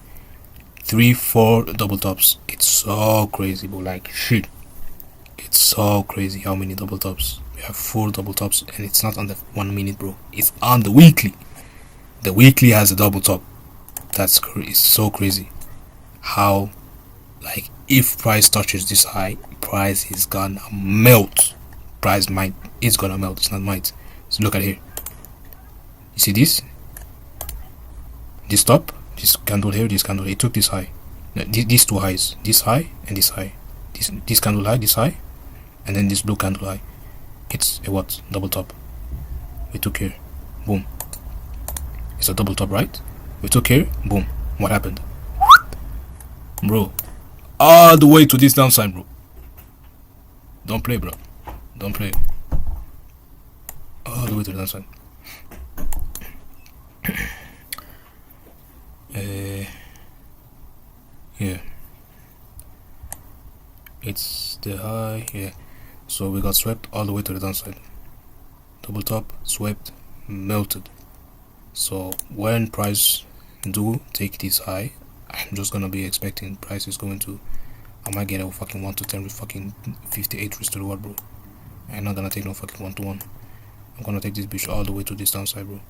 3-4 double tops. It's so crazy, but like shit, it's so crazy how many double tops. We have 4 double tops, and it's not on the 1 minute, bro. It's on the weekly. The weekly has a double top. It's so crazy how, like, if price touches this high, price is gonna melt. It's gonna melt. It's not might. So look at here. You see this top, this candle here, it took this high. These two highs, this high and this high. This candle high, this high, and then this blue candle high. It's a what? Double top. We took here, boom. It's a double top, right? We took here, boom. What happened? Bro, all the way to this downside, bro. Don't play, bro. Don't play. All the way to the downside. Yeah, it's the high. Yeah, so we got swept all the way to the downside. Double top, swept, melted. So when price do take this high, I'm just gonna be expecting price is going to, I might get a fucking 1 to 10 with fucking 58 risk to reward, bro. I'm not gonna take no fucking 1 to 1. I'm gonna take this bitch all the way to this downside, bro.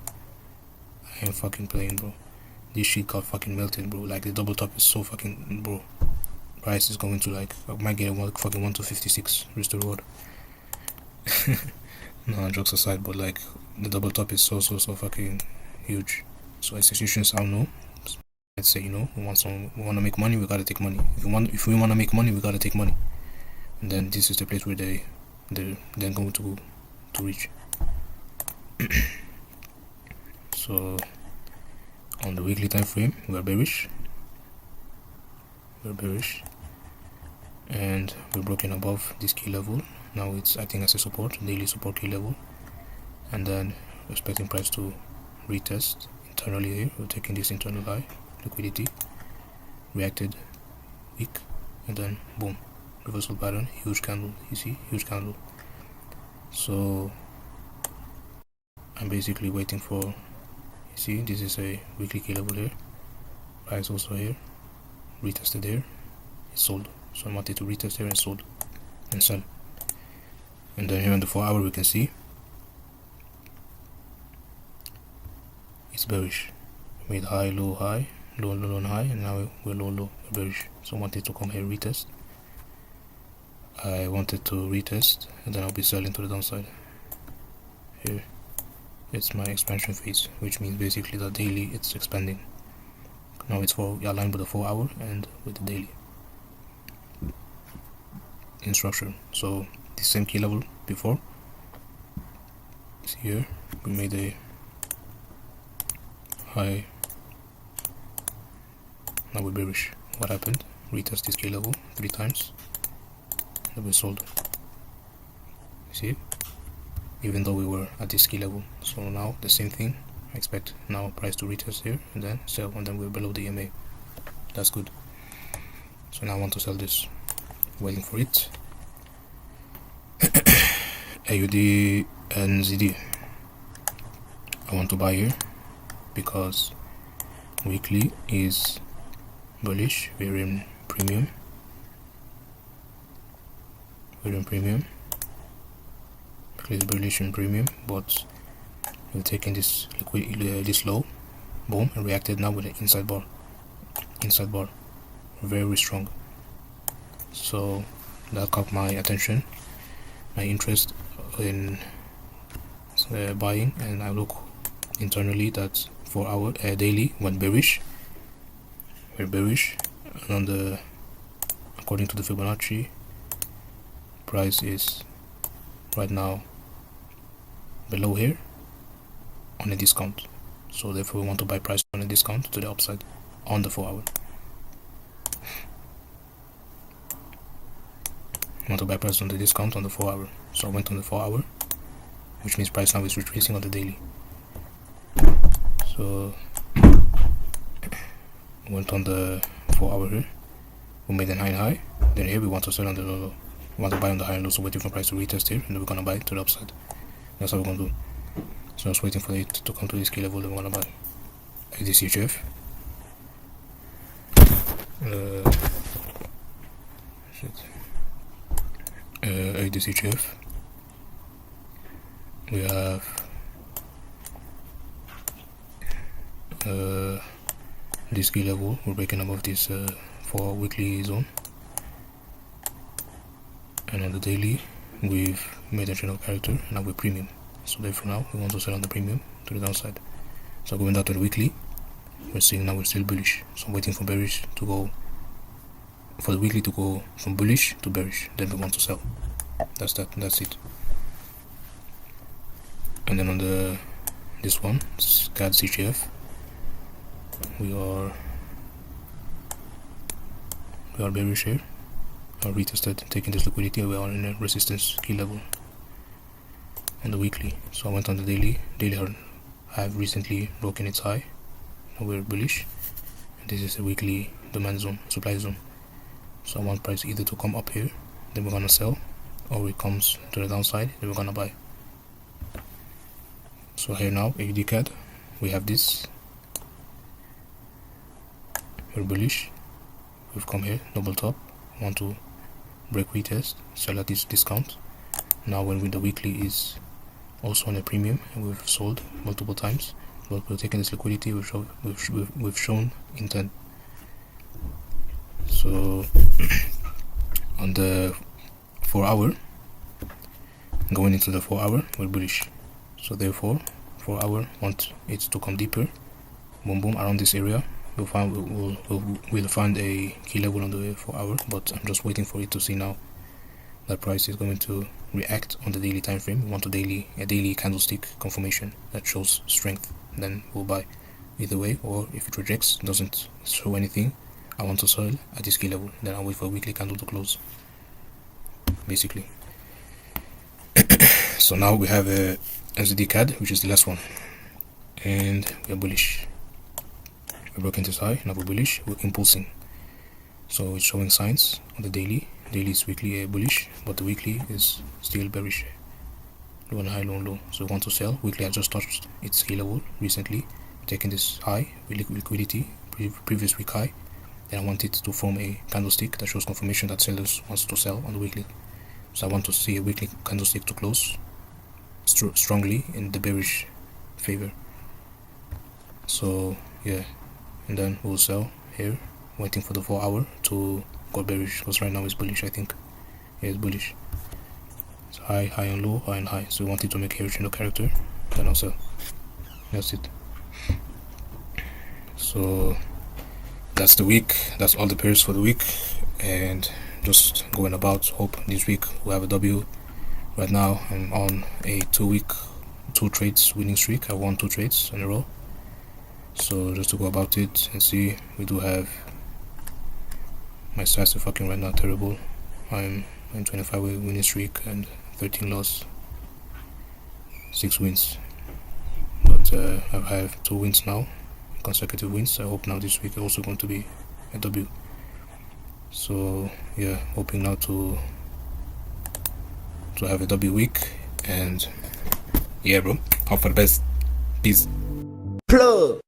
I ain't fucking playing, bro. This shit got fucking melted, bro. Like, the double top is so fucking, bro. Price is going to, like, I might get a fucking 1 to 56 risk to reward. No, jokes aside, but like, the double top is so fucking huge. So institutions, I don't know. Let's say, we want to make money, we gotta take money. If we wanna make money, we gotta take money. And then this is the place where they're then going to reach. So on the weekly time frame, we're bearish, and we're broken above this key level. Now it's acting as a support, daily support key level, and then we're expecting price to retest internally here. We're taking this internal high, liquidity, reacted, weak, and then boom, reversal pattern, huge candle. You see, huge candle. So I'm basically waiting for, you see, this is a weekly key level here, price also here, retested here, it's sold. So I wanted to retest here and sold and sell. And then here on the 4 hour we can see it's bearish. We made high, low, high, low, low, and high, and now we're low, low, we're bearish. So I wanted to come here retest. I wanted to retest, and then I'll be selling to the downside. Here, it's my expansion phase, which means basically the daily it's expanding. Now it's aligned with the 4 hour and with the daily in structure. So the same key level before is here. We made a high. Now we're bearish. What happened? Retest this key level 3 times. And we sold. You see? Even though we were at this key level. So now the same thing. I expect now price to retest here and then sell, and then we're below the EMA. That's good. So now I want to sell this. Waiting for it. AUD and ZD. I want to buy here because weekly is bullish. We're in premium. We're in premium. Weekly is bullish in premium, but we've taken this this low, boom, and reacted now with the inside bar. Inside bar, very strong. So that caught my attention, my interest in buying, and I look internally that 4 hour daily went bearish. We're bearish, and on the according to the Fibonacci, price is right now below here on a discount. So therefore we want to buy price on a discount to the upside on the 4 hour. I want to buy price on the discount on the 4 hour. So I went on the 4 hour, which means price now is retracing on the daily. So went on the 4 hour here. We made a high. Then here we want to sell on the low, low. We want to buy on the high and low, so waiting for price to retest here, and then we're gonna buy to the upside. That's how we're gonna do. So I was waiting for it to come to this key level, then we're gonna buy. ADCHF. ADCHF. We have this key level. We're breaking above this 4 weekly zone, and on the daily we've made a channel character, and now we're premium. So therefore now we want to sell on the premium to the downside. So going down to the weekly, we're seeing now we're still bullish. So I'm waiting for bearish to go, for the weekly to go from bullish to bearish, then we want to sell. That's it. And then on the this one, CAD CHF, we are bearish here. I retested, taking this liquidity. We are in a resistance key level on the weekly. So I went on the daily. Have recently broken its high. Now we're bullish. And this is a weekly demand zone, supply zone. So I want price either to come up here, then we're gonna sell, or it comes to the downside, then we're gonna buy. So here now, AUD CAD, we have this. We're bullish. We've come here, double top. Want to break retest, sell at this discount. Now when the weekly is also on a premium, and we've sold multiple times, but we're taking this liquidity. We've shown intent. So on the 4 hour, going into the 4 hour, we're bullish. So therefore 4 hour, want it to come deeper, boom boom, around this area. We'll find a key level on the 4 hour, but I'm just waiting for it to see now that price is going to react on the daily time frame. We want a daily candlestick confirmation that shows strength, then we'll buy either way. Or if it rejects, doesn't show anything, I want to sell at this key level, then I'll wait for a weekly candle to close, basically. So now we have a NZD CAD, which is the last one, and we are bullish. We're broken this high, now we're bullish, we're impulsing. So it's showing signs on the daily. Daily is weekly bullish, but the weekly is still bearish. Low and high, low and low. So we want to sell. Weekly has just touched its key level recently, taking this high, liquidity, previous week high. Then I want it to form a candlestick that shows confirmation that sellers wants to sell on the weekly. So I want to see a weekly candlestick to close strongly in the bearish favor. So yeah, and then we'll sell here, waiting for the 4 hour to go bearish, because right now it's bullish. I think yeah, it's bullish. It's high, high and low, high and high. So we wanted to make here a character, then I'll sell. That's it. So that's the week. That's all the pairs for the week, and just going about. Hope this week we'll have a W. Right now I'm on a 2 trades winning streak. I won 2 trades in a row. So just to go about it and see, we do have my stats are fucking right now terrible. I'm in 25 winning streak and 13 loss, 6 wins. But I have 2 wins now, consecutive wins. I hope now this week also going to be a W. So yeah, hoping now to have a W week, and yeah bro, hope for the best. Peace. Plug.